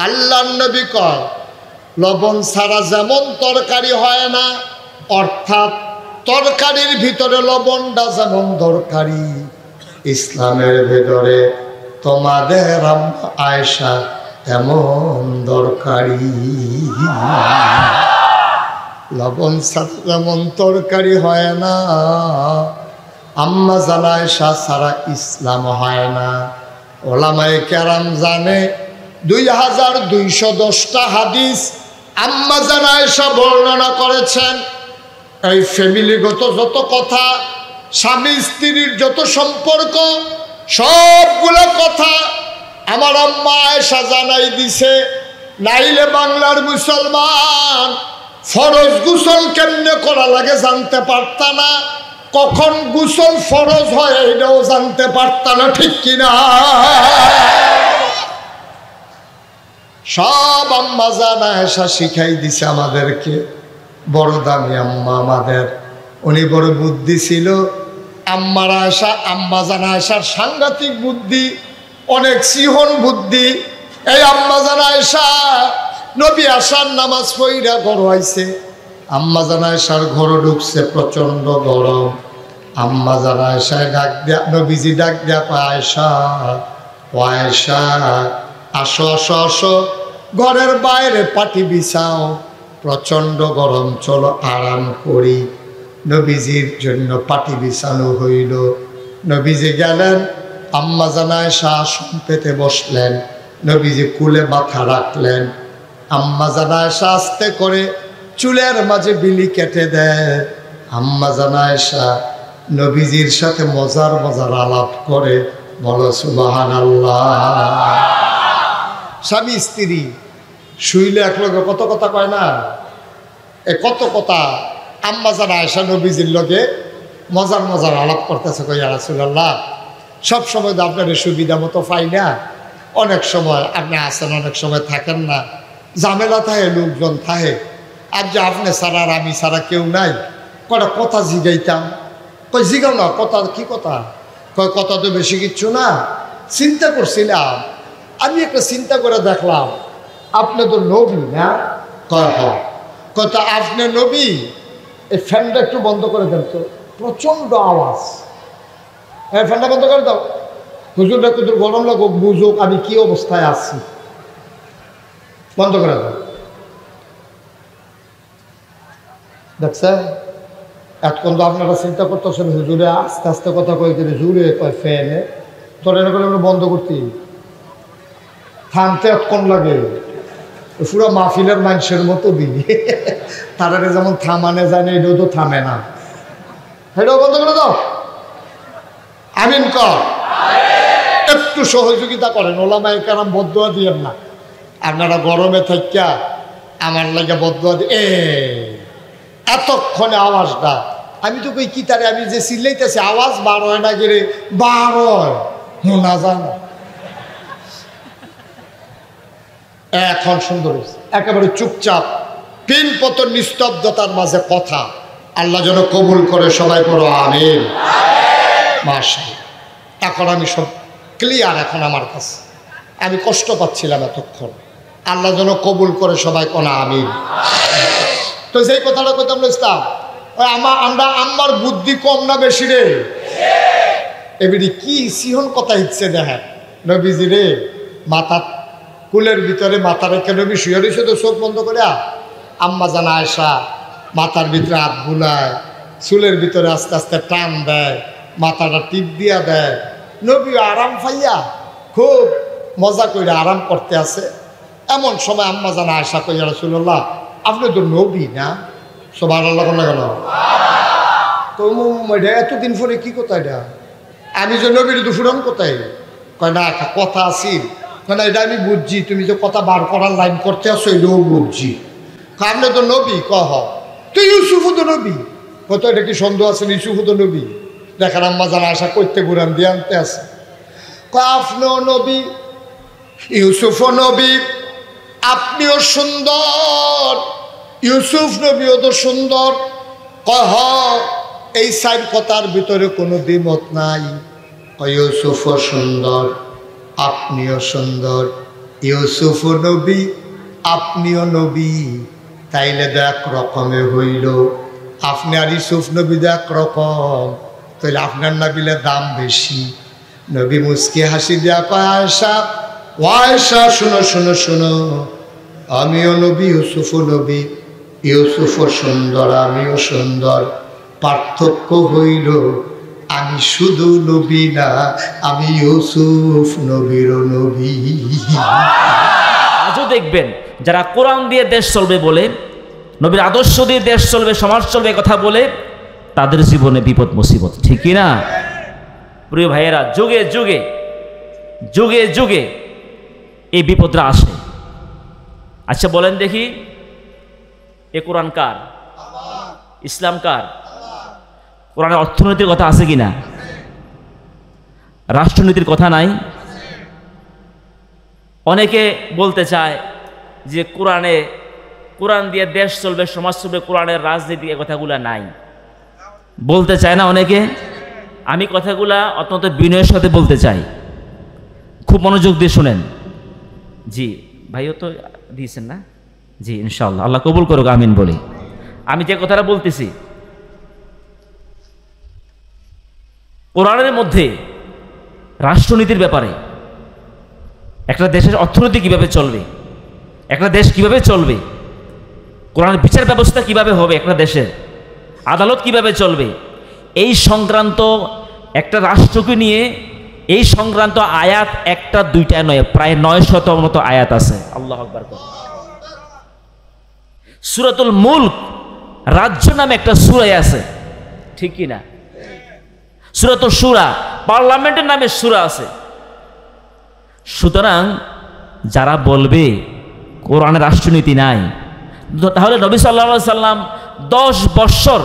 আল্লাহর নবী কয়, লবণ ছাড়া যেমন তরকারি হয় না, অর্থাৎ তরকারির ভিতরে লবণটা যেমন দরকারি, ইসলামের ভেতরে তোমাদের আম্মা আয়েশা এমন দরকারি। লবণ ছাড়া যেমন তরকারি হয় না, আম্মা জান আয়েশা ছাড়া ইসলাম হয় না। ওলামায়ে কেরাম জানে 2210টা হাদিস আম্মা জান আয়েশা বর্ণনা করেছেন। এই ফ্যামিলিগত যত কথা, স্বামী স্ত্রীর যত সম্পর্ক, সবগুলো কথা আমার আম্মা আয়েশা জানাই দিছে। নাইলে বাংলার মুসলমান ফরজ গোসল কেমনে করা লাগে জানতে পারতা না, কখন গোসল ফরজ হয় এটাও জানতে পারতা না, ঠিক কিনা? সব আম্মা জান আয়েশা শিখাই দিছে আমাদেরকে। বড় দামি আম্মা আমাদের, উনি বড় বুদ্ধি ছিল। আম্মা জান আয়েশার সাংঘাতিক বুদ্ধি, অনেক সিহন বুদ্ধি। এই আম্মা জান আয়েশা নবী আসার নামাজ পড়া ঘর হয়েছে, আম্মা জান আয়েশার ঘর ঢুকছে, প্রচন্ড গরম। আম্মা জান আয়েশায় ডাক দেয়া, নবীজি ডাক দেয়া কয়, আয়েশা ও আয়েশা, আসো আসো আসো, ঘরের বাইরে পাটি বিছাও, প্রচন্ড গরম, চলো আরাম করি। নবীজির জন্য পাটি বিছানো হইল। নবীজি গেলেন, আম্মা জান আয়েশা আসন পেতে বসলেন, নবীজি কুলে মাথা রাখলেন। আম্মা জান আয়েশা আস্তে করে চুলের মাঝে বিলি কেটে দেয়। আম্মা জান আয়েশা নবীজির সাথে মজার মজার আলাপ করে। বলো সুবহানাল্লাহ। স্বামী স্ত্রী শুইলে এক লগে কত কথা কয় না, এ কত কথা। আম্মা জান আয়েশা নবীজির লগে মজার মজার আলাপ করতেছে। কই ইয়া রাসূলুল্লাহ, সব সময় তো আপনার সুবিধা মতো পাই না, অনেক সময় আপনি আসেন, অনেক সময় থাকেন না, ঝামেলা থাকে, লোকজন থাকে, আর যে আপনি ছাড়া আর আমি ছাড়া কেউ নাই, কটা কথা জিগাইতাম। কই জিগাও না, কথা কি কথা? কয় কথা তো বেশি কিচ্ছু না, চিন্তা করছিলাম, আমি একটা চিন্তা করে দেখলাম আপনি তো নবী না। কয় হয়, কথা আপনি নবী। এই ফ্যানটা একটু বন্ধ করে দেন তো, প্রচন্ড আওয়াজ। হ্যাঁ, ফ্যানটা বন্ধ করে দাও। হুজুরটা কিন্তু গরম লাগুক, বুঝুক আমি কি অবস্থায় আছি। বন্ধ করে দাও। দেখছেন, এতক্ষণ তো আপনারা চিন্তা করতেছেন হুজুরে আস্তে আস্তে কথা কয়ে দিলে, জুড়ে কয় ফ্যানে, তোর এনে করে আমরা বন্ধ করতে থামতে এতক্ষণ লাগে। পুরো মাহফিলের মানুষের মতো দিই, তারা যেমন থামানে যায় না, এটাও তো থামে না। এটাও বন্ধ করে দাও। আমিন কর। একটু সহযোগিতা করেন, ওলামায়ে কেরাম বদদুয়া দিয়েন না। আপনারা গরমে থাকিয়া আমার লাগে বদদুয়া দিয়ে এতক্ষণে আওয়াজটা, আমি তো কই কি তারে, আমি যে চিল্লাইতেছি আওয়াজ বার হয় না, গেলে বার হয় না জান। এখন সুন্দর হয়েছে, একেবারে চুপচাপ পিন পতন নিস্তব্ধতার মাঝে কথা। আল্লাহ যেন কবুল করে, সবাই করো আমিন। মাশাআল্লাহ, এখন আমি সব ক্লিয়ার। এখন আমার কাছে আমি কষ্ট পাচ্ছিলাম এতক্ষণ, আল্লাহ যেন কবুল করে, সবাই কোনা আমিন। তো যেই কথাটা কইতাম ইসলাম, আমরা আম্মার বুদ্ধি কম না বেশি রে? এবারে কি সিহন কথা ইচ্ছে দেখেন, নবীজি রে মাথা কুলের ভিতরে মাথা রেখে নবী শুয়ে রয়েছে, তো চোখ বন্ধ করে আম্মা জান আয়েশা মাথার ভিতরে হাত বুলায়, চুলের ভিতরে আস্তে আস্তে টান দেয়, মাথাটা টিপ দিয়া দেয়। নবী আরাম পাইয়া খুব মজা করে আরাম করতে আছে। এমন সময় আম্মা জান আয়েশা কই, ইয়া রাসূলুল্লাহ, আপনি তো নবী না? সুবহানাল্লাহ গেল। তো এতদিন পরে কি কথা এটা? আমি যে নবীর দুফুরন কোথায়? কয় না, একটা কথা আছিল। না, এটা আমি বুঝছি, তুমি যে কথা বার করার লাইন করতে আসো এটাও বুঝছি। আপনি তো নবী? কহ তো ইউসুফও তো নবী। কত এটা কি সন্দেহ আছে? ইউসুফও তো নবী। দেখেন আম্মা জান আয়েশা করতে ঘুরান দিয়ে আনতে আছে। আপনিও নবী, ইউসুফও নবী, আপনিও সুন্দর, ইউসুফ নবীও তো সুন্দর। কহ এই সাইড কথার ভিতরে কোনো দ্বিমত নাই। ইউসুফও সুন্দর, আপনিও সুন্দর, ইউসুফও নবী, আপনিও নবী, তাইলে তো এক রকমে হইল। আপনি আর ইউসুফ নবী তো এক রকম, তাইলে আপনার নবীলে দাম বেশি। নবী মুস্কি হাসি দেয়া কয়, আয়েশা, ও আয়েশা, শুনো শুনো শুনো, আমিও নবী, ইউসুফও নবী, ইউসুফও সুন্দর, আমিও সুন্দর। পার্থক্য হইল আমি শুধু নবী না, আমি ইউসুফ নবীরও নবী। আজও দেখবেন যারা কোরআন দিয়ে দেশ চলবে বলে, নবীর আদর্শ দিয়ে দেশ চলবে, সমাজ চলবে কথা বলে, তাদের জীবনে বিপদ মুসিবত, ঠিক কি না? প্রিয় ভাইয়েরা, যুগে যুগে যুগে যুগে এই বিপদরা আসে। আচ্ছা বলেন দেখি, এ কোরআন কার? ইসলাম কার? কোরআনের অর্থনীতির কথা আছে কিনা? রাষ্ট্রনীতির কথা নাই? অনেকে বলতে চায় যে কোরআন দিয়ে দেশ চলবে, সমাজ চলবে, কোরআনের রাজনীতি, এ কথাগুলা নাই, বলতে চায় না অনেকে। আমি কথাগুলা অত্যন্ত বিনয়ের সাথে বলতে চাই, খুব মনোযোগ দিয়ে শুনেন। জি ভাইও তো দিয়েছেন না? জি ইনশাআল্লাহ, আল্লাহ কবুল করুক, আমিন বলি। আমি যে কথাটা বলতেছি, কোরআনের মধ্যে রাষ্ট্রনীতির ব্যাপারে, একটা দেশের অর্থনীতি কিভাবে চলবে, একটা দেশ কিভাবে চলবে, কোরআনের বিচার ব্যবস্থা কিভাবে হবে, একটা দেশের আদালত কিভাবে চলবে, এই সংক্রান্ত একটা রাষ্ট্রকে নিয়ে এই সংক্রান্ত আয়াত একটা দুইটা নয়, প্রায় 900 মতো আয়াত আছে। আল্লাহু আকবার। সূরাতুল মুলক রাজ্য নামে একটা সূরা আছে, ঠিক কি না? সূরাতুল শুরা পার্লামেন্টের নামে সূরা আছে। সুতরাং যারা বলবে কোরআনের রাষ্ট্রনীতি নাই, তাহলে নবী সাল্লাল্লাহু আলাইহি সাল্লাম 10 বছর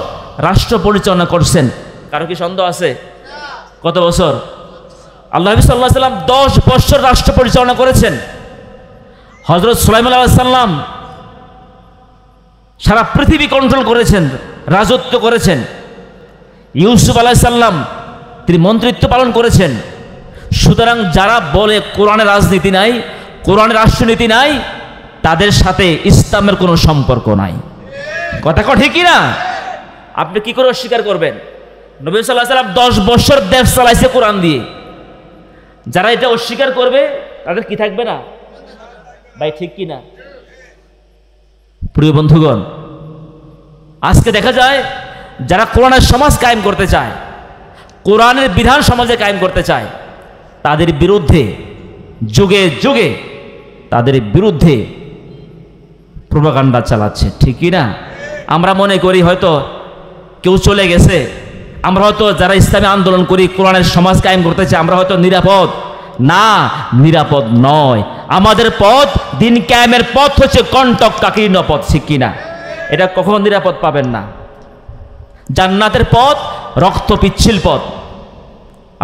রাষ্ট্র পরিচালনা করছেন, কারো কি সন্দেহ আছে? কত বছর? আল্লাহ নবী সাল্লাল্লাহু আলাইহি সাল্লাম 10 বছর রাষ্ট্র পরিচালনা করেছেন। হযরত সুলাইমান আলাইহিস সালাম সারা পৃথিবী কন্ট্রোল করেছেন, রাজত্ব করেছেন। ইউসুফ আলাইহিস সালাম তিনি মন্ত্রিত্ব পালন করেছেন। সুতরাং যারা বলে কোরআনের রাজনীতি নাই, কোরআনের রাষ্ট্রনীতি নাই, তাদের সাথে ইসলামের কোনো সম্পর্ক নাই। কথা ঠিক কি না? আপনি কি করে অস্বীকার করবেন? নবী সাল্লাল্লাহু আলাইহি সাল্লাম 10 বছর দেশ চালাইছে কোরআন দিয়ে। যারা এটা অস্বীকার করবে তাদের কি থাকবে না? ভাই ঠিক কি না? প্রিয় বন্ধুগণ, আজকে দেখা যায় যারা কোরআনের সমাজ কায়েম করতে চায়, কোরআনের বিধান সমাজে কায়েম করতে চায়, তাদের বিরুদ্ধে যুগে যুগে তাদের বিরুদ্ধে প্রোপাগান্ডা চালাচ্ছে, ঠিক কি না? আমরা মনে করি হয়তো কেউ চলে গেছে, আমরা হয়তো যারা ইসলামী আন্দোলন করি, কোরআনের সমাজ কায়েম করতে চাই, আমরা হয়তো নিরাপদ। না, নিরাপদ নয়। আমাদের পথ, দিন কায়েমের পথ হচ্ছে কণ্টক কাকীর্ণ পথ, ঠিক কি না? এটা কখনো নিরাপদ পাবেন না। জান্নাতের পথ রক্ত পিচ্ছিল পথ।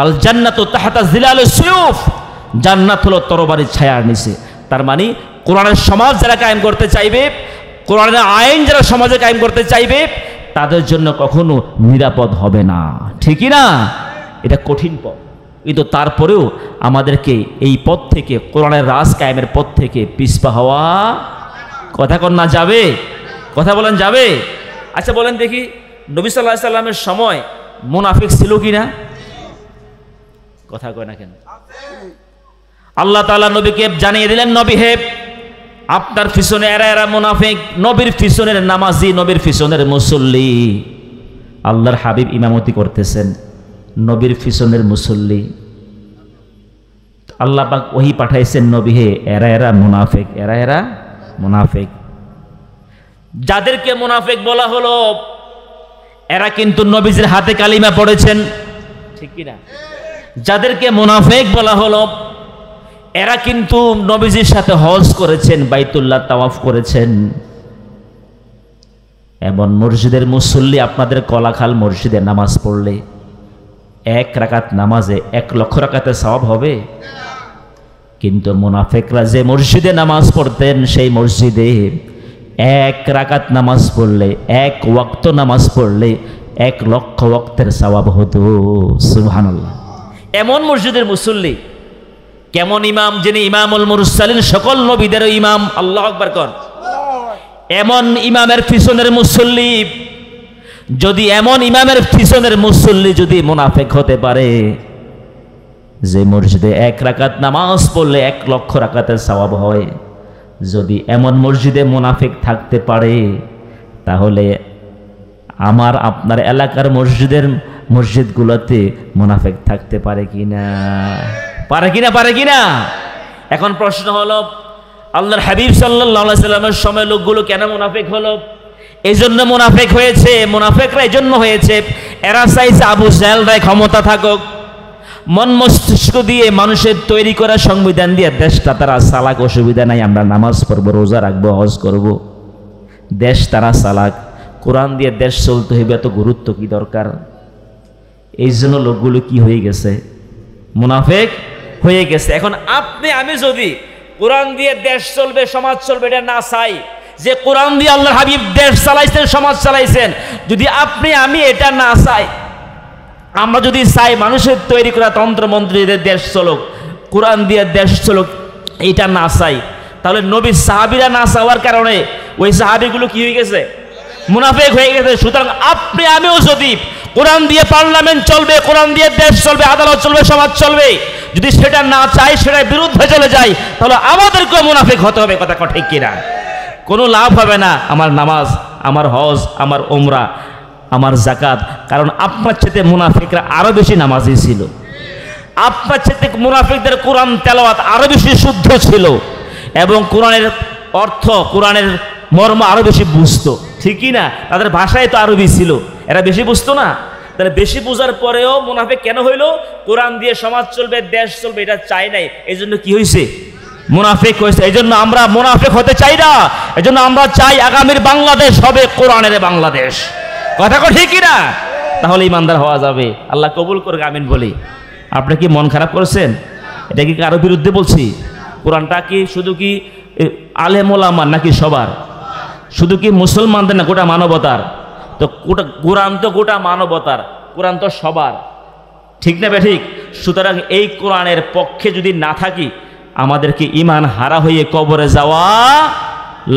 আল জান্নাতু তাহতা জিলালুস সুয়ুফ, জান্নাত হলো তরবারির ছায়ার নিচে। তার মানে কোরআনের সমাজ যারা কায়েম করতে চাইবে, কোরআনের আইন যারা সমাজে কায়েম করতে চাইবে, তাদের জন্য কখনো নিরাপদ হবে না, ঠিকই না? এটা কঠিন পথ, কিন্তু তারপরেও আমাদেরকে এই পথ থেকে, কোরআনের রাজ কায়েমের পথ থেকে পিছপা হওয়া কথা কন না যাবে? কথা বলেন যাবে? আচ্ছা বলেন দেখি, নবী সাল্লাল্লাহু আলাইহি সাল্লামের সময় মুনাফিক ছিল কি না? কথা কয় না কেন? আল্লাহ তাআলা নবীকে জানিয়ে দিলেন, নবী হে, আপনার পিছনে এরা এরা মুনাফিক, নবীর পিছনের নামাজি, নবীর পিছনের মুসল্লি। আল্লাহর হাবিব ইমামতি করতেছেন, নবীর পিছনের মুসল্লি। আল্লাহ পাক ওহী পাঠাইছেন, নবী হে, এরা এরা মুনাফিক, এরা এরা মুনাফিক। যাদেরকে মুনাফিক বলা হলো, এরা কিন্তু নবীজির হাতে কালিমা পড়েছেন, ঠিক কি না? যাদেরকে মুনাফিক বলা হলো, এরা কিন্তু নবীজির সাথে হজ করেছেন, বাইতুল্লাহ তাওয়াফ করেছেন। এমন মসজিদের মুসল্লি আপনাদের কলাখাল মসজিদে নামাজ পড়লে 1 রাকাত নামাজে 1 লক্ষ রাকাতের সওয়াব হবে। কিন্তু মুনাফিকরা যে মসজিদে নামাজ পড়তেন, সেই মসজিদে 1 রাকাত নামাজ পড়লে, 1 ওয়াক্ত নামাজ পড়লে 1 লক্ষ ওয়াক্তের সওয়াব হতো। সুবহানাল্লাহ। এমন মসজিদের মুসল্লি, কেমন ইমাম, যিনি ইমামুল মুরসালিন, সকল নবীদের ইমাম। আল্লাহু আকবার কর। এমন ইমামের পিছনের মুসল্লি, যদি এমন ইমামের পিছনের মুসল্লি যদি মুনাফিক হতে পারে, যে মসজিদে 1 রাকাত নামাজ পড়লে 1 লক্ষ রাকাতের সওয়াব হয়, যদি এমন মসজিদে মুনাফিক থাকতে পারে, তাহলে আমার আপনার এলাকার মসজিদগুলোতে মুনাফিক থাকতে পারে কিনা? পারে কিনা? পারে কিনা? এখন প্রশ্ন হলো, আল্লাহর হাবিব সাল্লাল্লাহু আলাইহি সাল্লামের সময় লোকগুলো কেন মুনাফিক হলো? এই জন্য মুনাফিক হয়েছে, মুনাফিকরা এই জন্য হয়েছে, এরা চাইছে আবু জাহেলরা ক্ষমতা থাকুক, মন মস্তিষ্ক দিয়ে মানুষের তৈরি করা সংবিধান দিয়ে দেশটা তারা চালাক, অসুবিধা নাই, আমরা নামাজ পড়বো, রোজা রাখবো, হজ করব, দেশ তারা চালাক, কোরআন দিয়ে দেশ চলতে হইবে, এত গুরুত্ব কি দরকার? এই জন্য লোকগুলো কি হয়ে গেছে? মুনাফিক হয়ে গেছে। এখন আপনি আমি যদি কোরআন দিয়ে দেশ চলবে, সমাজ চলবে, এটা না চাই, যে কোরআন দিয়ে আল্লাহর হাবিব দেশ চালাইছেন, সমাজ চালাইছেন, যদি আপনি আমি এটা না চাই, আমরা যদি চাই মানুষের তৈরি করা তন্ত্রমন্ত্র দিয়ে দেশ চলুক, কোরআন দিয়ে দেশ চলুক, এটা না চাই, তাহলে নবীর সাহাবীরা না চাওয়ার কারণে ওই সাহাবীগুলো কি হয়ে গেছে? মুনাফিক হয়ে গেছে। সুতরাং আপনি আমিও যদি কোরআন দিয়ে পার্লামেন্ট চলবে, কোরআন দিয়ে দেশ চলবে, আদালত চলবে, সমাজ চলবে, যদি সেটা না চাই, সেটার বিরুদ্ধে চলে যায়, তাহলে আমাদেরকেও মুনাফিক হতে হবে। কথা ঠিক কিনা? কোনো লাভ হবে না আমার নামাজ, আমার হজ, আমার উমরা, আমার যাকাত, কারণ আপনার চেয়ে মুনাফিকরা আরো বেশি নামাজি ছিল। আপনার চেয়ে মুনাফিকদের কোরআন তেলাওয়াত আরো বেশি শুদ্ধ ছিল এবং কোরআনের অর্থ, কোরআনের মর্ম আরো বেশি বুঝতো, ঠিকই না? তাদের ভাষায় তো আরবি ছিল, এরা বেশি বুঝতো না? তাহলে বেশি বোঝার পরেও মুনাফিক কেন হইল? কোরআন দিয়ে সমাজ চলবে, দেশ চলবে, এটা চাই নাই, এই জন্য কি হয়েছে? মুনাফিক হয়েছে। এই জন্য আমরা মুনাফিক হতে চাই না। এই জন্য আমরা চাই আগামীর বাংলাদেশ হবে কোরআনের বাংলাদেশ। কথা কো ঠিকই না? তাহলে ইমানদার হওয়া যাবে। আল্লাহ কবুল করুক, আমিন বলি। আপনি কি মন খারাপ করেছেন? এটা কি কারো বিরুদ্ধে বলছি? কোরআনটা কি শুধু কি আলেম ওলামার নাকি সবার? শুধু কি মুসলমানদের না, গোটা মানবতার? তো কোরআন তো গোটা মানবতার, কোরআন তো সবার, ঠিক না ঠিক? সুতরাং এই কোরআনের পক্ষে যদি না থাকি আমাদেরকে ইমান হারা হয়ে কবরে যাওয়া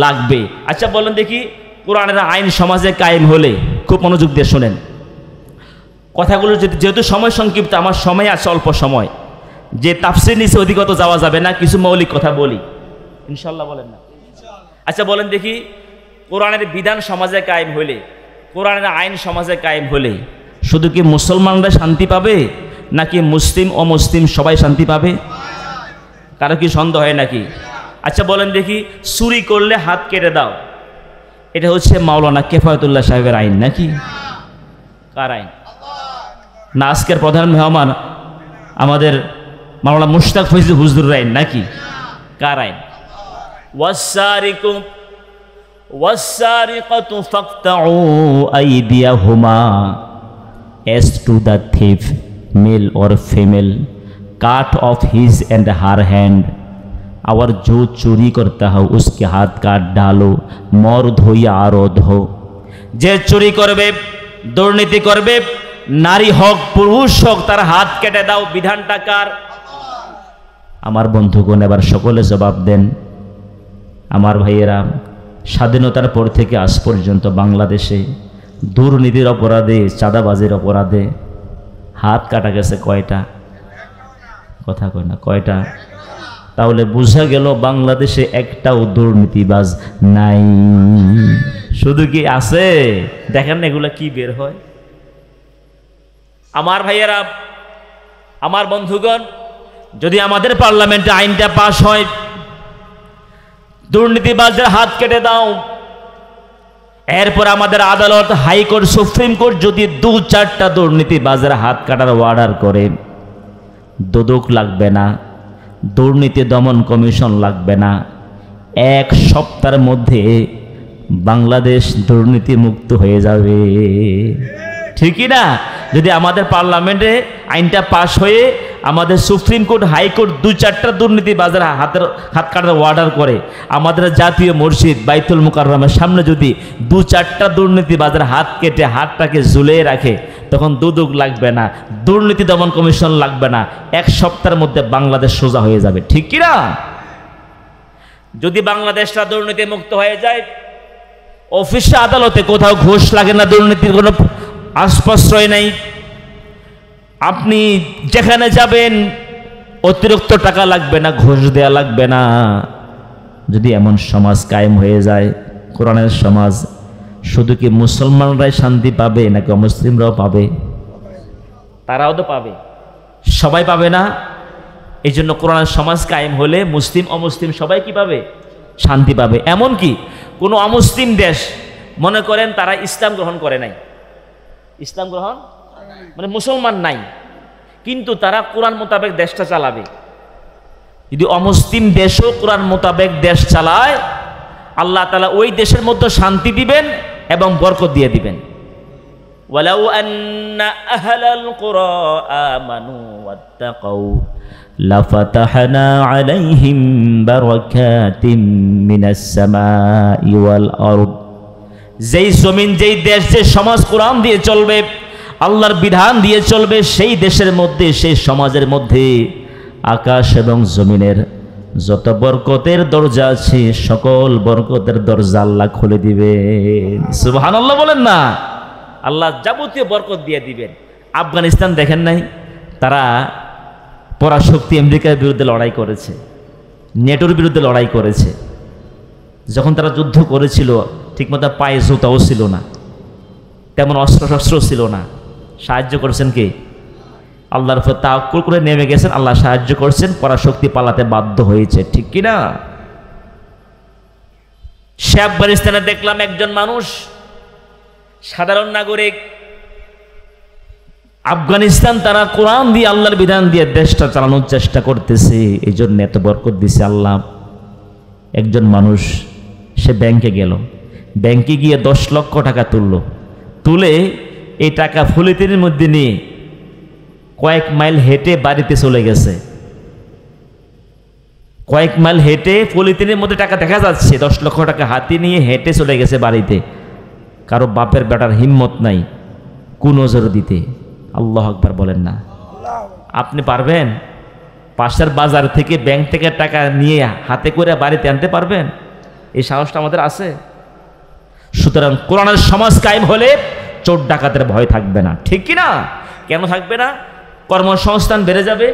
লাগবে। আচ্ছা বলেন দেখি, কোরআনের আইন সমাজে কায়েম হলে, খুব মনোযোগ দিয়ে শোনেন কথাগুলো, যেহেতু সময় সংক্ষিপ্ত, আমার সময় আছে অল্প সময়, যে তাফসীর নিচে অধিকত যাওয়া যাবে না, কিছু মৌলিক কথা বলি ইনশাল্লাহ, বলেন না? আচ্ছা বলেন দেখি, কোরআনের বিধান সমাজে কায়েম হলে, কোরআনের আইন সমাজে কায়েম হলে শুধু কি মুসলমানরা শান্তি পাবে নাকি মুসলিম অমুসলিম সবাই শান্তি পাবে? কারো কি সন্দেহ হয় নাকি? আচ্ছা বলেন দেখি, চুরি করলে হাত কেটে দাও, এটা হচ্ছে মাওলানা কেফায়েতুল্লাহ সাহেবের আইন নাকি? কার আইন? না আজকের প্রধান মেহমান আমাদের মাওলানা মুশতাক ফৈজি হুজুরের আইন নাকি? কার আইন? ওয়াসারিকু ওয়াসারিকাতু ফাকতাউ আইদিয়াহুমা, as to the thief, male or female, cut off his and her hand, और जो चोरी करता है उसके हाथ काट डालो, मर्द हो या औरत हो। যে চুরি করবে, দুর্নীতি করবে, নারী হোক পুরুষ হোক, তার হাত কেটে দাও। বিধানটা কার? আমার বন্ধুগণ, এবার সকলে জবাব দেন। আমার ভাইয়েরা, স্বাধীনতার পর থেকে আজ পর্যন্ত বাংলাদেশে দুর্নীতির অপরাধে, চাঁদাবাজির অপরাধে হাত কাটা গেছে কয়টা? কথা কয় না, কয়টা? তাহলে বোঝা গেল বাংলাদেশে একটাও দুর্নীতিবাজ নাই। শুধু কি আছে? দেখেন না এগুলা কি বের হয়। আমার ভাইয়েরা, আমার বন্ধুগণ, যদি আমাদের পার্লামেন্টে আইনটা পাশ হয়, দুর্নীতিবাজদের হাত কেটে দাও, এরপর আমাদের আদালত, হাইকোর্ট, সুপ্রিম কোর্ট যদি 2-4টা দুর্নীতিবাজের হাত কাটার অর্ডার করে, দুদক লাগবে না, দুর্নীতি দমন কমিশন লাগবে না, 1 সপ্তাহের মধ্যে বাংলাদেশ দুর্নীতি মুক্ত হয়ে যাবে, ঠিকই না? যদি আমাদের পার্লামেন্টে আইনটা পাশ হয়ে আমাদের সুপ্রিম কোর্ট, হাইকোর্ট 2-4টা দুর্নীতিবাজের হাত কাটার অর্ডার করে, আমাদের জাতীয় মসজিদ বাইতুল মুকাররমের সামনে যদি 2-4টা দুর্নীতিবাজের হাত কেটে হাতটাকে ঝুলিয়ে রাখে, তখন দুদক লাগবে না, দুর্নীতি দমন কমিশন লাগবে না, 1 সপ্তাহের মধ্যে বাংলাদেশ সোজা হয়ে যাবে, ঠিক কি না? যদি বাংলাদেশটা দুর্নীতি মুক্ত হয়ে যায়, অফিসে আদালতে কোথাও ঘুষ লাগে না, দুর্নীতির কোনো আশ্রয় নেই, আপনি যেখানে যাবেন অতিরিক্ত টাকা লাগবে না, ঘুষ দেয়া লাগবে না। যদি এমন সমাজ কায়েম হয়ে যায়, কোরআনের সমাজ, শুধু কি মুসলমানরাই শান্তি পাবে নাকি অমুসলিমরাও পাবে? তারাও তো পাবে, সবাই পাবে না? এই জন্য কোরআনের সমাজ কায়েম হলে মুসলিম অমুসলিম সবাই কি পাবে? শান্তি পাবে। এমন কি কোনো অমুসলিম দেশ, মনে করেন তারা ইসলাম গ্রহণ করে নাই, ইসলাম গ্রহণ মানে মুসলমান নাই, কিন্তু তারা কোরআন মোতাবেক দেশটা চালাবে। যদি অমুসলিম দেশও কোরআন মোতাবেক দেশ চালায়, আল্লাহ তাআলা ওই দেশের মধ্যে শান্তি দিবেন এবং বরকত দিয়ে দিবেন। ওয়ালাউ আন্না আহলাল কুরা আমানু ওয়াত্তাকাউ লাফাতাহনা আলাইহিম বারাকাতিম মিনাস সামাই ওয়াল আরদ। যেই জমিন, যেই দেশ, যে সমাজ কোরআন দিয়ে চলবে, আল্লাহর বিধান দিয়ে চলবে, সেই দেশের মধ্যে, সেই সমাজের মধ্যে আকাশ এবং জমিনের যত বরকতের দরজা আছে, সকল বরকতের দরজা আল্লাহ খুলে দিবেন। সুবহানাল্লাহ বলেন না? আল্লাহ যাবতীয় বরকত দিয়ে দিবেন। আফগানিস্তান দেখেন নাই, তারা পরাশক্তি আমেরিকার বিরুদ্ধে লড়াই করেছে, নেটোর বিরুদ্ধে লড়াই করেছে। যখন তারা যুদ্ধ করেছিল, ঠিকমতো পায়ে জুতাও ছিল না, তেমন অস্ত্র শস্ত্র ছিল না। সাহায্য করেছেন কে? আল্লাহর উপর তাওয়াক্কুল করে নেমে গেছেন, আল্লাহ সাহায্য করছেন, পরাশক্তি পালাতে বাধ্য হয়েছে, ঠিক কি না? সে আফগানিস্তানে দেখলাম একজন মানুষ, সাধারণ নাগরিক, আফগানিস্তান তারা কোরআন দিয়ে আল্লাহর বিধান দিয়ে দেশটা চালানোর চেষ্টা করতেছে, এই জন্য এত বরকত দিছে আল্লাহ। একজন মানুষ সে ব্যাংকে গেল, ব্যাংকে গিয়ে 10 লক্ষ টাকা তুলে এই টাকা পলিথিনের মধ্যে নিয়ে কয়েক মাইল হেঁটে বাড়িতে চলে গেছে। কয়েক মাইল হেঁটে পলিথিনের মধ্যে টাকা দেখা যাচ্ছে, 10 লক্ষ টাকা হাতে নিয়ে হেঁটে চলে গেছে বাড়িতে। কারো বাপের বেটার হিম্মত নাই কুনজর দিতে। আল্লাহ আকবার বলেন না। আপনি পারবেন পাশের বাজার থেকে ব্যাংক থেকে টাকা নিয়ে হাতে করে বাড়িতে আনতে পারবেন? এই সাহসটা আমাদের আছে? সুতরাং কোরআনের সমাজ কায়েম হলে চোর ডাকাতের ভয় থাকবে না, ঠিক কি না? কেন থাকবে না? কর্মসংস্থান বেড়ে যাবে।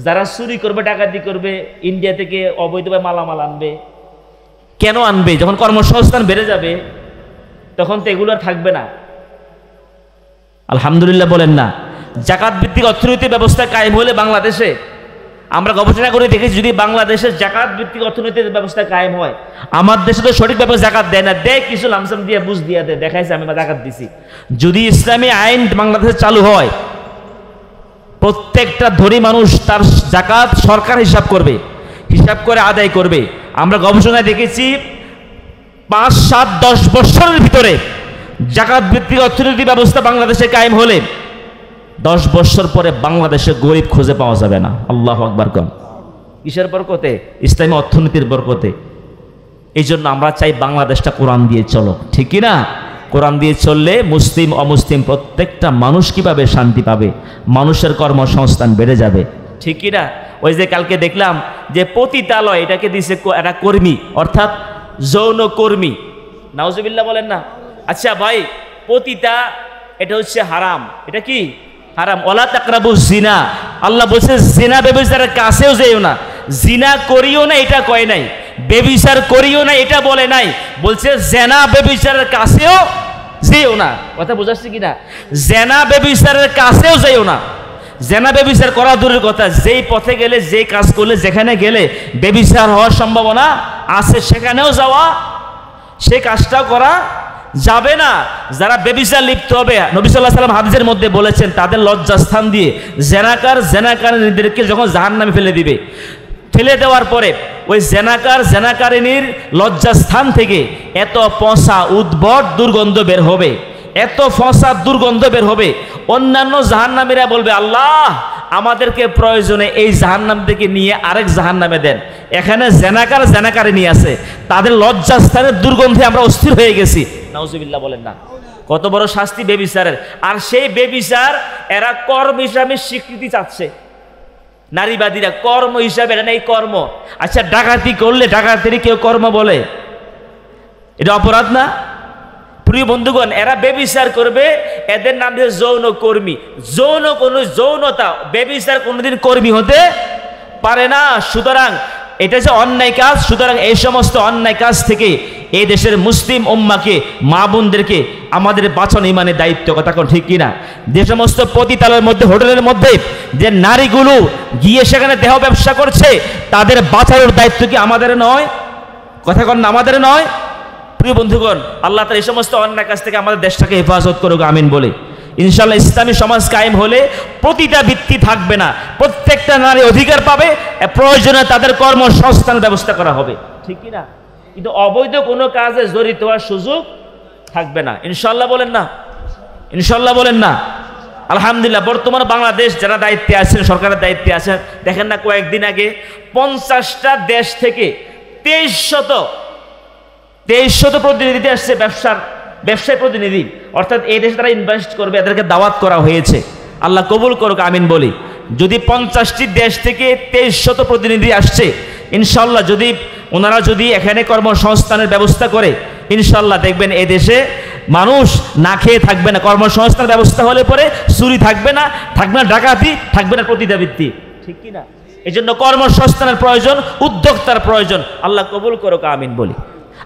যারা চুরি করবে, ডাকাতি করবে, ইন্ডিয়া থেকে অবৈধভাবে মালামাল আনবে। কেন আনবে? যখন কর্মসংস্থান বেড়ে যাবে তখন তো এগুলো আর থাকবে না। আলহামদুলিল্লাহ বলেন না। জাকাত ভিত্তিক অর্থনৈতিক ব্যবস্থা কায়েম হলে বাংলাদেশে, আমরা গবেষণা করে দেখেছি, যদি বাংলাদেশের জাকাত ভিত্তিক অর্থনৈতিক ব্যবস্থা কায়েম হয়, আমার দেশে তো সঠিকভাবে জাকাত দেয় না, দেয় কিছু লামসাম দিয়ে, বুঝ দিয়ে দেয়, দেখাইছে আমি জাকাত দিছি। যদি ইসলামী আইন বাংলাদেশে চালু হয়, প্রত্যেকটা ধনী মানুষ তার জাকাত সরকার হিসাব করবে, হিসাব করে আদায় করবে। আমরা গবেষণায় দেখেছি 5, 7, 10 বছরের ভিতরে জাকাত ভিত্তিক অর্থনৈতিক ব্যবস্থা বাংলাদেশে কায়েম হলে 10 বছর পরে বাংলাদেশে গরিব খুঁজে পাওয়া যাবে না। আল্লাহু আকবার কন। কিসের বরকতে? ইসলামী অর্থনীতির বরকতে। এই জন্য আমরা চাই বাংলাদেশটা কোরআন দিয়ে চলো, ঠিক কি না? কোরআন দিয়ে চললে মুসলিম অমুসলিম প্রত্যেকটা মানুষ কিভাবে শান্তি পাবে, মানুষের কর্মসংস্থান বেড়ে যাবে, ঠিক কি না? ওই যে কালকে দেখলাম যে পতিতালয়, এটাকে দিছে একটা কর্মী, অর্থাৎ যৌন কর্মী। নাউজুবিল্লাহ বলেন না। আচ্ছা ভাই, পতিতা এটা হচ্ছে হারাম। এটা কি হারাম? ওয়ালা তাকরাবুজ জিনা। আল্লাহ বলছে জিনা ব্যভিচারের কাছেও যেও না। জিনা করিও না এটা কয় নাই, ব্যভিচার করিও না এটা বলে নাই, বলছে জেনা ব্যভিচারের কাছেও যেও না। কথা বুঝাচ্ছি কিনা? জেনা ব্যভিচারের কাছেও যেও না। জেনা ব্যভিচার করা দূরের কথা, যেই পথে গেলে, যে কাজ করলে, যেখানে গেলে ব্যভিচার হওয়ার সম্ভাবনা আছে, সেখানেও যাওয়া, সে কাজটাও করা যাবে না। যারা ব্যভিচার লিপ্ত হবে, নবী সাল্লাল্লাহু আলাইহি ওয়াসাল্লাম হাদিসের মধ্যে বলেছেন, তাদের লজ্জাস্থান দিয়ে জেনাকারীদেরকে যখন জাহান্নামে ফেলে দিবে, ফেলে দেওয়ার পরে ওই জেনাকারিনীর লজ্জাস্থান থেকে এত পচা উদ্ভট দুর্গন্ধ বের হবে, এত পচা দুর্গন্ধ বের হবে, অন্যান্য জাহান্নামীরা বলবে, আল্লাহ আমাদেরকে প্রয়োজনে এই জাহান্নাম থেকে নিয়ে আরেক জাহান্নামে দেন, এখানে জেনাকারিনী আছে, তাদের লজ্জাস্থানের দুর্গন্ধে আমরা অস্থির হয়ে গেছি। নাউজুবিল্লাহ বলেন না। কত বড় শাস্তি বেবিচারের। আর সেই বেবিচার এরা কর্ম হিসাবে স্বীকৃতি চাচ্ছে। নারীবাদীরা কর্ম হিসাবে, এটা নেই কর্ম। আচ্ছা, ডাকাতি করলে ডাকাতেরই কেউ কর্ম বলে? এটা অপরাধ না? প্রিয় বন্ধুগণ, এরা বেবিচার করবে, এদের নাম দিয়ে যৌন কর্মী। যৌনতা, বেবিচার কোনোদিন কর্মী হতে পারে না। সুতরাং এটা যে অন্যায় কাজ, সুতরাং এই সমস্ত অন্যায় কাজ থেকে এই দেশের মুসলিম উম্মাকে, মা বোনদেরকে আমাদের বাঁচানো ইমানের দায়িত্ব। কথা কোন ঠিক কিনা? যে সমস্ত পতিতালয়ের মধ্যে, হোটেলের মধ্যে যে নারীগুলো গিয়ে সেখানে দেহ ব্যবসা করছে, তাদের বাঁচানোর দায়িত্ব কি আমাদের নয়? কথা কোন না আমাদের নয়? প্রিয় বন্ধুগণ, আল্লাহ তাআলা এই সমস্ত অন্যায় কাজ থেকে আমাদের দেশটাকে হেফাজত করুক, আমিন বলে। ইনশাআল্লাহ ইসলামী সমাজ কায়েম হলে প্রতিটা ভিত্তি থাকবে না, প্রত্যেকটা নারী অধিকার পাবে, প্রয়োজনে তাদের কর্মসংস্থানের ব্যবস্থা করা হবে, ঠিক কি না? কিন্তু অবৈধ কোনো কাজে জড়িত হওয়ার সুযোগ থাকবে না। ইনশাআল্লাহ বলেন না? ইনশাআল্লাহ বলেন না? আলহামদুলিল্লাহ, বর্তমানে বাংলাদেশ যারা দায়িত্বে আছেন, সরকারের দায়িত্বে আছেন, দেখেন না কয়েকদিন আগে 50টা দেশ থেকে 2300 প্রতিনিধি আসছে, ব্যবসায় প্রতিনিধি, অর্থাৎ এই দেশে তারা ইনভেস্ট করবে, এদেরকে দাওয়াত করা হয়েছে। আল্লাহ কবুল করুক, আমিন বলি। যদি 50টি দেশ থেকে 2300 প্রতিনিধি আসছে, ইনশাআল্লাহ ওনারা যদি এখানে কর্মসংস্থানের ব্যবস্থা করে, ইনশাআল্লাহ দেখবেন এই দেশে মানুষ না খেয়ে থাকবে না। কর্মসংস্থানের ব্যবস্থা হলে পরে চুরি থাকবে না, ডাকাতি থাকবে না, প্রতিদাবৃত্তি, ঠিক কি না? এই জন্য কর্মসংস্থানের প্রয়োজন, উদ্যোক্তার প্রয়োজন। আল্লাহ কবুল করুক, আমিন বলি।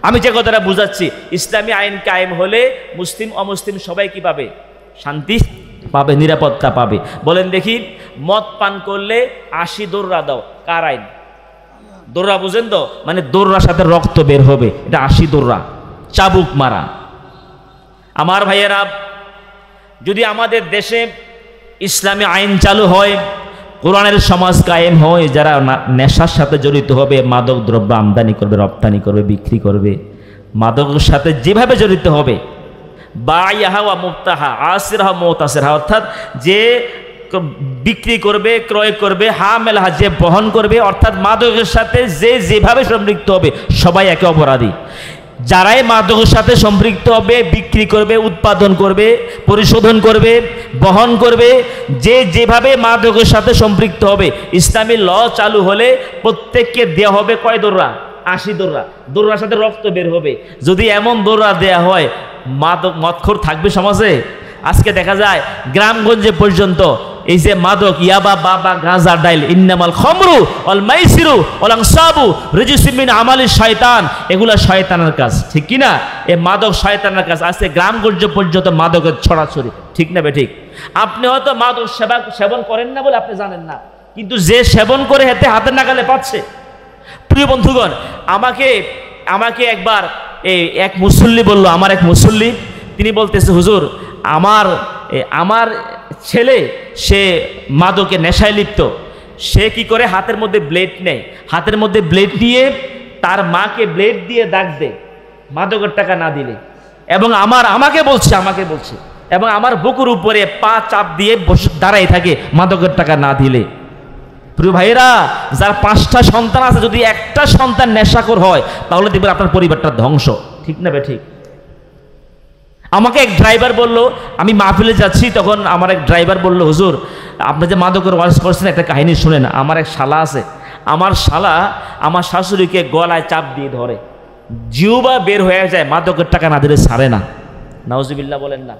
আমি যে কথাটা বুঝাচ্ছি, ইসলামী আইন কায়েম হলে মুসলিম অমুসলিম সবাই কি পাবে? শান্তি পাবে, নিরাপত্তা পাবে। বলেন দেখি, মদ পান করলে 80 দৌড়া দাও, কার আইন? দৌড়া বুঝেন তো, মানে দৌড়ার সাথে রক্ত বের হবে, এটা 80 দৌড়া, চাবুক মারা। আমার ভাইয়েরা, যদি আমাদের দেশে ইসলামী আইন চালু হয়, কোরআনের সমাজ কায়েম হয়, যারা নেশার সাথে জড়িত হবে, মাদক দ্রব্য আমদানি করবে, রপ্তানি করবে, বিক্রি করবে, মাদকের সাথে যেভাবে জড়িত হবে, বায়াহা ওয়া মুফতাহা আসিরহা মুতাসিরহা, অর্থাৎ যে বিক্রি করবে, ক্রয় করবে, হামেলাহা যে বহন করবে, অর্থাৎ মাদকের সাথে যে যেভাবে সম্পৃক্ত হবে সবাই একে অপরাধী। যারাই মাদকের সাথে সম্পৃক্ত হবে, বিক্রি করবে, উৎপাদন করবে, পরিশোধন করবে, বহন করবে, যে যেভাবে মাদকের সাথে সম্পৃক্ত হবে, ইসলামী ল চালু হলে প্রত্যেককে দেওয়া হবে কয় দৌড়া? 80 দৌড়া। দৌড়ার সাথে রক্ত বের হবে। যদি এমন দৌড়া দেয়া হয়, মদখোর থাকবে সমাজে? আজকে দেখা যায় গ্রামগঞ্জে পর্যন্ত এই যে মাদক, ইয়াবা, বাবা, গাঁজা, ডাইল, ইন্নামাল খামরু ওয়াল মাইসিরু ওয়াল আনসাবু রিজসুম মিন আমালিশ শয়তান, এগুলা শয়তানের কাজ, ঠিক কি না? এই মাদক শয়তানের কাজ। আজকে গ্রামগঞ্জ পর্যন্ত মাদকের ছড়াছড়ি, ঠিক না বে ঠিক? আপনি হয়তো মাদক সেবন করেন না বলে আপনি জানেন না, কিন্তু যে সেবন করে হাতের নাগালে পাচ্ছে। প্রিয় বন্ধুগণ, আমাকে একবার এক মুসল্লি বলল, আমার এক মুসল্লি, তিনি বলতেছে, হুজুর, আমার ছেলে সে মাদকে নেশায় লিপ্ত। সে কি করে? হাতের মধ্যে ব্লেড নেয়, হাতের মধ্যে ব্লেড নিয়ে তার মাকে ব্লেড দিয়ে দাগ দেয় মাদকের টাকা না দিলে, এবং আমাকে বলছে এবং আমার বুকুর উপরে পা চাপ দিয়ে বসে দাঁড়াই থাকে মাদকের টাকা না দিলে। প্রিয় ভাইয়েরা, যার 5টা সন্তান আছে, যদি একটা সন্তান নেশাখোর হয়, তাহলে দেখবেন আপনার পরিবারটা ধ্বংস, ঠিক না বে ঠিক? আমাকে এক ড্রাইভার বলল, আমি মাহফিলে যাচ্ছি, তখন আমার এক ড্রাইভার বলল, হুজুর, আপনি যে মাদকের ওয়াজ করছেন, একটা কাহিনী শুনেন। আমার এক শালা আছে, আমার শালা আমার শাশুড়িকে গলায় চাপ দিয়ে ধরে, জিহ্বা বের হয়ে যায়, মাদকের টাকা না দিলে ছাড়ে না। নাউজুবিল্লাহ বলেন না।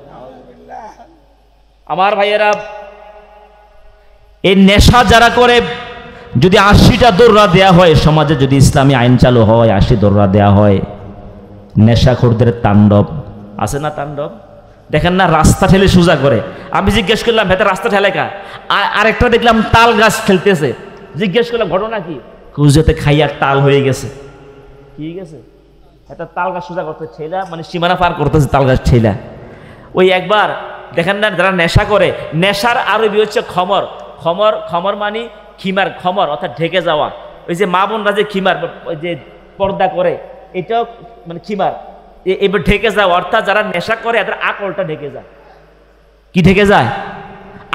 আমার ভাইয়েরা, এই নেশা যারা করে, যদি 80টা দৌড়া দেয়া হয় সমাজে, যদি ইসলামী আইন চালু হয়, 80 দৌড়া দেয়া হয়, নেশাখোরদের তাণ্ডব আছে না? তাণ্ডব দেখেন না, রাস্তা ঠেলে সোজা করে। আমি জিজ্ঞেস করলাম, ভেতরে রাস্তা ঠেলে কা? আরেকটা দেখলাম তাল গাছ ঠেলতেছে। জিজ্ঞেস করলাম, ঘটনা কি? কুজতে খাইয়া তাল হয়ে গেছে। কি গেছে? একটা তাল গাছ সোজা করতে ছেলা, মানে সীমানা পার করতেছে তাল গাছ ছেলা। ওই একবার দেখেন না, যারা নেশা করে, নেশার আরবি হচ্ছে খমর। খমর মানে খিমার, খমর অর্থাৎ ঢেকে যাওয়া। ওই যে মা বোনরা যে খিমার, ওই যে পর্দা করে, এটাও মানে খিমার, এবার ঢেকে যাওয়া। অর্থাৎ যারা নেশা করে এদের আকলটা ঢেকে যায়। কি ঢেকে যায়?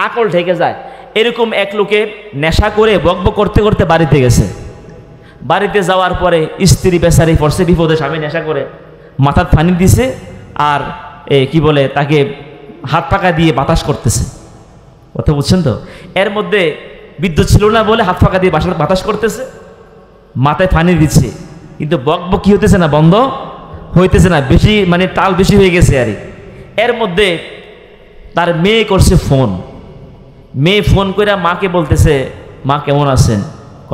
আকল ঢেকে যায়। এরকম এক লোকে নেশা করে বকবক করতে করতে বাড়িতে গেছে। বাড়িতে যাওয়ার পরে স্ত্রী বেচারি পড়ছে বিপদে, স্বামী নেশা করে মাথার পানি দিছে, আর কি বলে, তাকে হাত পাকা দিয়ে বাতাস করতেছে। কথা বুঝছেন তো? এর মধ্যে বিদ্যুৎ ছিল না বলে হাত পাকা দিয়ে বাতাস করতেছে, মাথায় পানি দিচ্ছে, কিন্তু বকবক কি হতেছে না, বন্ধ হইতেছে না, বেশি মানে তাল বেশি হয়ে গেছে। আর এর মধ্যে তার মেয়ে করছে ফোন। মেয়ে ফোন করে মাকে বলতেছে, মা কেমন আছেন?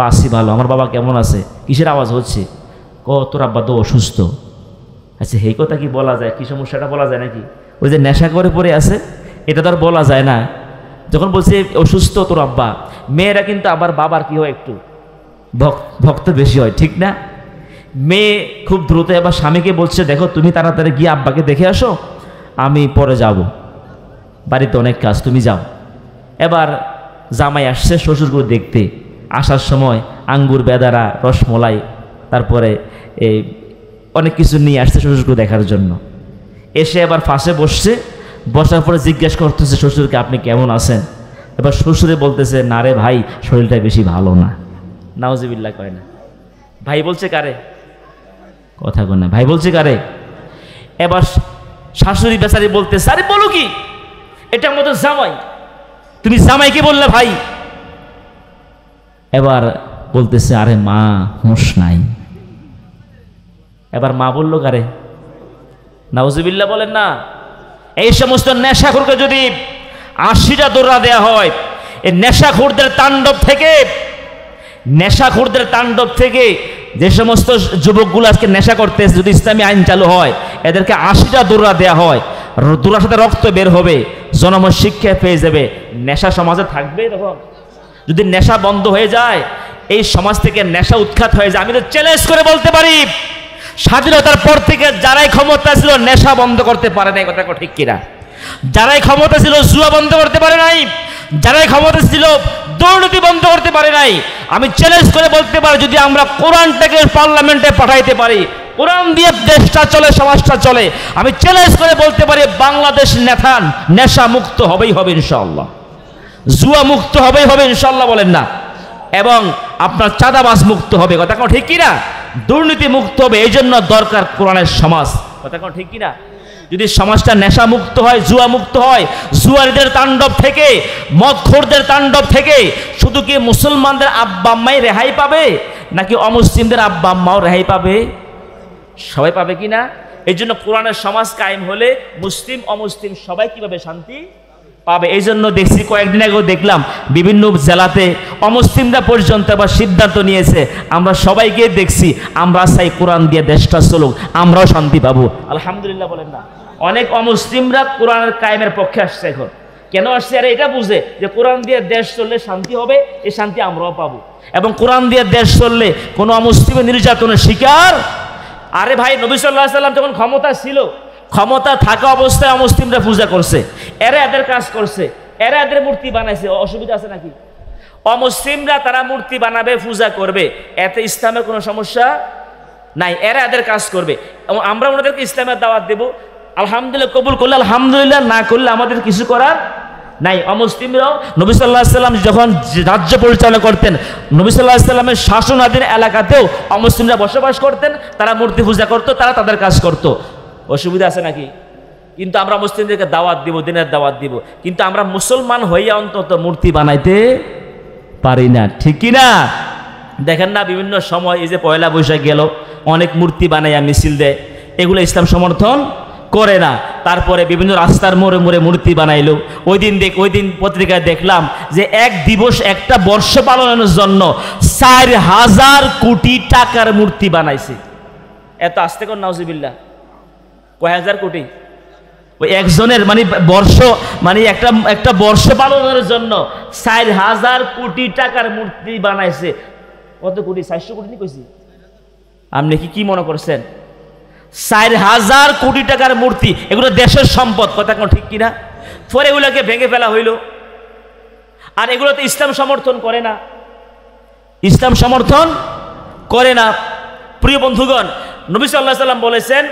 আছি ভালো। আমার বাবা কেমন আছে? কিসের আওয়াজ হচ্ছে? তোর আব্বা তো অসুস্থ। আচ্ছা, এই কথা কি বলা যায়? কি সমস্যাটা বলা যায় নাকি? ওই যে নেশা করে পড়ে আছে, এটা তো আর বলা যায় না। যখন বলছে অসুস্থ তোর আব্বা, মেয়েরা কিন্তু আবার বাবার কি হয়, একটু ভক্ত বেশি হয়, ঠিক না? মেয়ে খুব দ্রুত এবার স্বামীকে বলছে, দেখো তুমি তাড়াতাড়ি গিয়ে আব্বাকে দেখে আসো, আমি পরে যাব, বাড়িতে অনেক কাজ, তুমি যাও। এবার জামাই আসছে শ্বশুরগুলো দেখতে। আসার সময় আঙ্গুর, বেদারা, রসমলাই, তারপরে অনেক কিছু নিয়ে আসছে শ্বশুরগুলো দেখার জন্য। এসে এবার ফাঁসে বসছে। বসার পরে জিজ্ঞেস করতেছে শ্বশুরকে, আপনি কেমন আছেন? এবার শ্বশুরে বলতেছে, না রে ভাই, শরীরটা বেশি ভালো না। নাউজুবিল্লাহ কয় না। ভাই বলছে কারে? কথা কয় না। ভাই বলছে কারে? এবার শাশুড়ি বেচারি বলতেছে, আরে বলো কি, এটা আমাদের জামাই, তুমি জামাইকে বললে ভাই? এবার বলতেছে, আরে মা হুঁশ নাই। এবার মা বললো কারে? নাউজুবিল্লাহ বলেন না। এই সমস্ত নেশাখোরকে যদি 80টা দৌড়া দেয়া হয়, এই নেশাখোরদের তাণ্ডব থেকে যে সমস্ত যুবকগুলো আজকে নেশা করতে, যদি ইসলামী আইন চালু হয়, এদেরকে 80টা দৌড়া দেয়া হয়, দৌড়ার সাথে রক্ত বের হবে, জনমত শিক্ষা পেয়ে যাবে, নেশা সমাজে থাকবে তখন? যদি নেশা বন্ধ হয়ে যায়, এই সমাজ থেকে নেশা উৎখাত হয়ে যায়, আমি তো চ্যালেঞ্জ করে বলতে পারি স্বাধীনতার পর থেকে যারাই ক্ষমতা ছিল নেশা বন্ধ করতে পারে নাই, কথা ঠিক কিনা? যারাই ক্ষমতা ছিল জুয়া বন্ধ করতে পারে নাই, যারাই ক্ষমতা ছিল দুর্নীতি বন্ধ করতে পারে নাই। আমি চ্যালেঞ্জ করে বলতে পারি যদি আমরা কোরআনটাকে পার্লামেন্টে পাঠাইতে পারি, কোরআন দিয়ে দেশটা চলে, সমাজটা চলে, আমি চ্যালেঞ্জ করে বলতে পারি বাংলাদেশ নেশা মুক্ত হবেই হবে ইনশাআল্লাহ, জুয়া মুক্ত হবেই হবে ইনশাআল্লাহ, বলেন না? এবং আপনার চাঁদাবাজ মুক্ত হবে, কথা কোন ঠিক কিনা? দুর্নীতি মুক্ত হবে, এই জন্য দরকার কোরআনের সমাজ, কথা কোন ঠিক কিনা? যদি সমাজটা নেশা মুক্ত হয়, জুয়া মুক্ত হয়, জুয়ারিদের তাণ্ডব থেকে, মদখোরদের তাণ্ডব থেকে শুধু কি মুসলমানদের আব্বা আম্মাই রেহাই পাবে, নাকি অমুসলিমদের আব্বা আম্মাও রেহাই পাবে? সবাই পাবে কি না? এই জন্য কোরআনের সমাজ কায়েম হলে মুসলিম অমুসলিম সবাই কিভাবে শান্তি পাবে। এই জন্য দেখছি কয়েকদিন আগেও দেখলাম বিভিন্ন জেলাতে অমুসলিমরা পর্যন্ত আবার সিদ্ধান্ত নিয়েছে, আমরা সবাইকে দেখছি আমরা চাই কোরআন দিয়ে দেশটা চলুক, আমরাও শান্তি পাবো। আলহামদুলিল্লাহ, বলেন না? অনেক অমুসলিমরা কোরআনের কায়েমের পক্ষে আসছে। এখন কেন আসছে? আর এটা বুঝে যে কোরআন দিয়ে দেশ চললে শান্তি হবে, এই শান্তি আমরাও পাবো, এবং কোরআন দিয়ে দেশ চললে কোনো অমুসলিমের নির্যাতনের শিকার। আরে ভাই, নবী সাল্লাল্লাহু আলাইহি ওয়াসাল্লাম যখন ক্ষমতা ছিল, ক্ষমতা থাকা অবস্থায় অমুসলিমরা পূজা করছে, এরা এদের কাজ করছে, এরা এদের মূর্তি বানাইছে, অসুবিধা আছে নাকি? অমুসলিমরা তারা মূর্তি বানাবে, পূজা করবে, এতে ইসলামের কোনো সমস্যা নাই, এরা এদের কাজ করবে, এবং আমরা ওনাদেরকে ইসলামের দাওয়াত দেব। আলহামদুলিল্লাহ, কবুল করলে আলহামদুলিল্লাহ, না করলে আমাদের কিছু করার নাই। অমুসলিমরাও নবী সাল্লাল্লাহু আলাইহি ওয়াসাল্লাম যখন রাজ্য পরিচালনা করতেন, নবী সাল্লাল্লাহু আলাইহি ওয়াসাল্লামের শাসনাধীন এলাকাতেও অমুসলিমরা বসবাস করতেন, তারা মূর্তি পূজা করত, তারা তাদের কাজ করত। অসুবিধা আছে নাকি? কিন্তু আমরা মুসলিমদেরকে দাওয়াত দিব, দিনের দাওয়াত দিব, কিন্তু আমরা মুসলমান হইয়া অন্তত মূর্তি বানাইতে পারি না, ঠিক কি না? দেখেন না বিভিন্ন সময়, এই যে পয়লা বৈশাখ গেল, অনেক মূর্তি বানাইয়া মিছিল দেয়, এগুলো ইসলাম সমর্থন করে না। তারপরে বিভিন্ন রাস্তার মোড়ে মোড়ে মূর্তি বানাইলো। ওই দিন পত্রিকায় দেখলাম যে এক দিবস, একটা বর্ষ পালনের জন্য 4000 কোটি টাকার মূর্তি বানাইছে। এত আস্তে কর নাউজুবিল্লাহ, কয় হাজার কোটি? ওই একজনের বর্ষ একটা বর্ষ পালনের জন্য 4000 কোটি টাকার মূর্তি বানাইছে। কত কোটি? 400 কোটি নি কইছি? আপনি কি মনে করছেন? 4000 কোটি টাকার মূর্তি, এগুলো দেশের সম্পদ, কথা কোন ঠিক কিনা? পরে এগুলোকে ভেঙে ফেলা হইল। আর এগুলো তো ইসলাম সমর্থন করে না, ইসলাম সমর্থন করে না। প্রিয় বন্ধুগণ, নবী সাল্লাল্লাহু আলাইহি ওয়াসাল্লাম বলেছেন,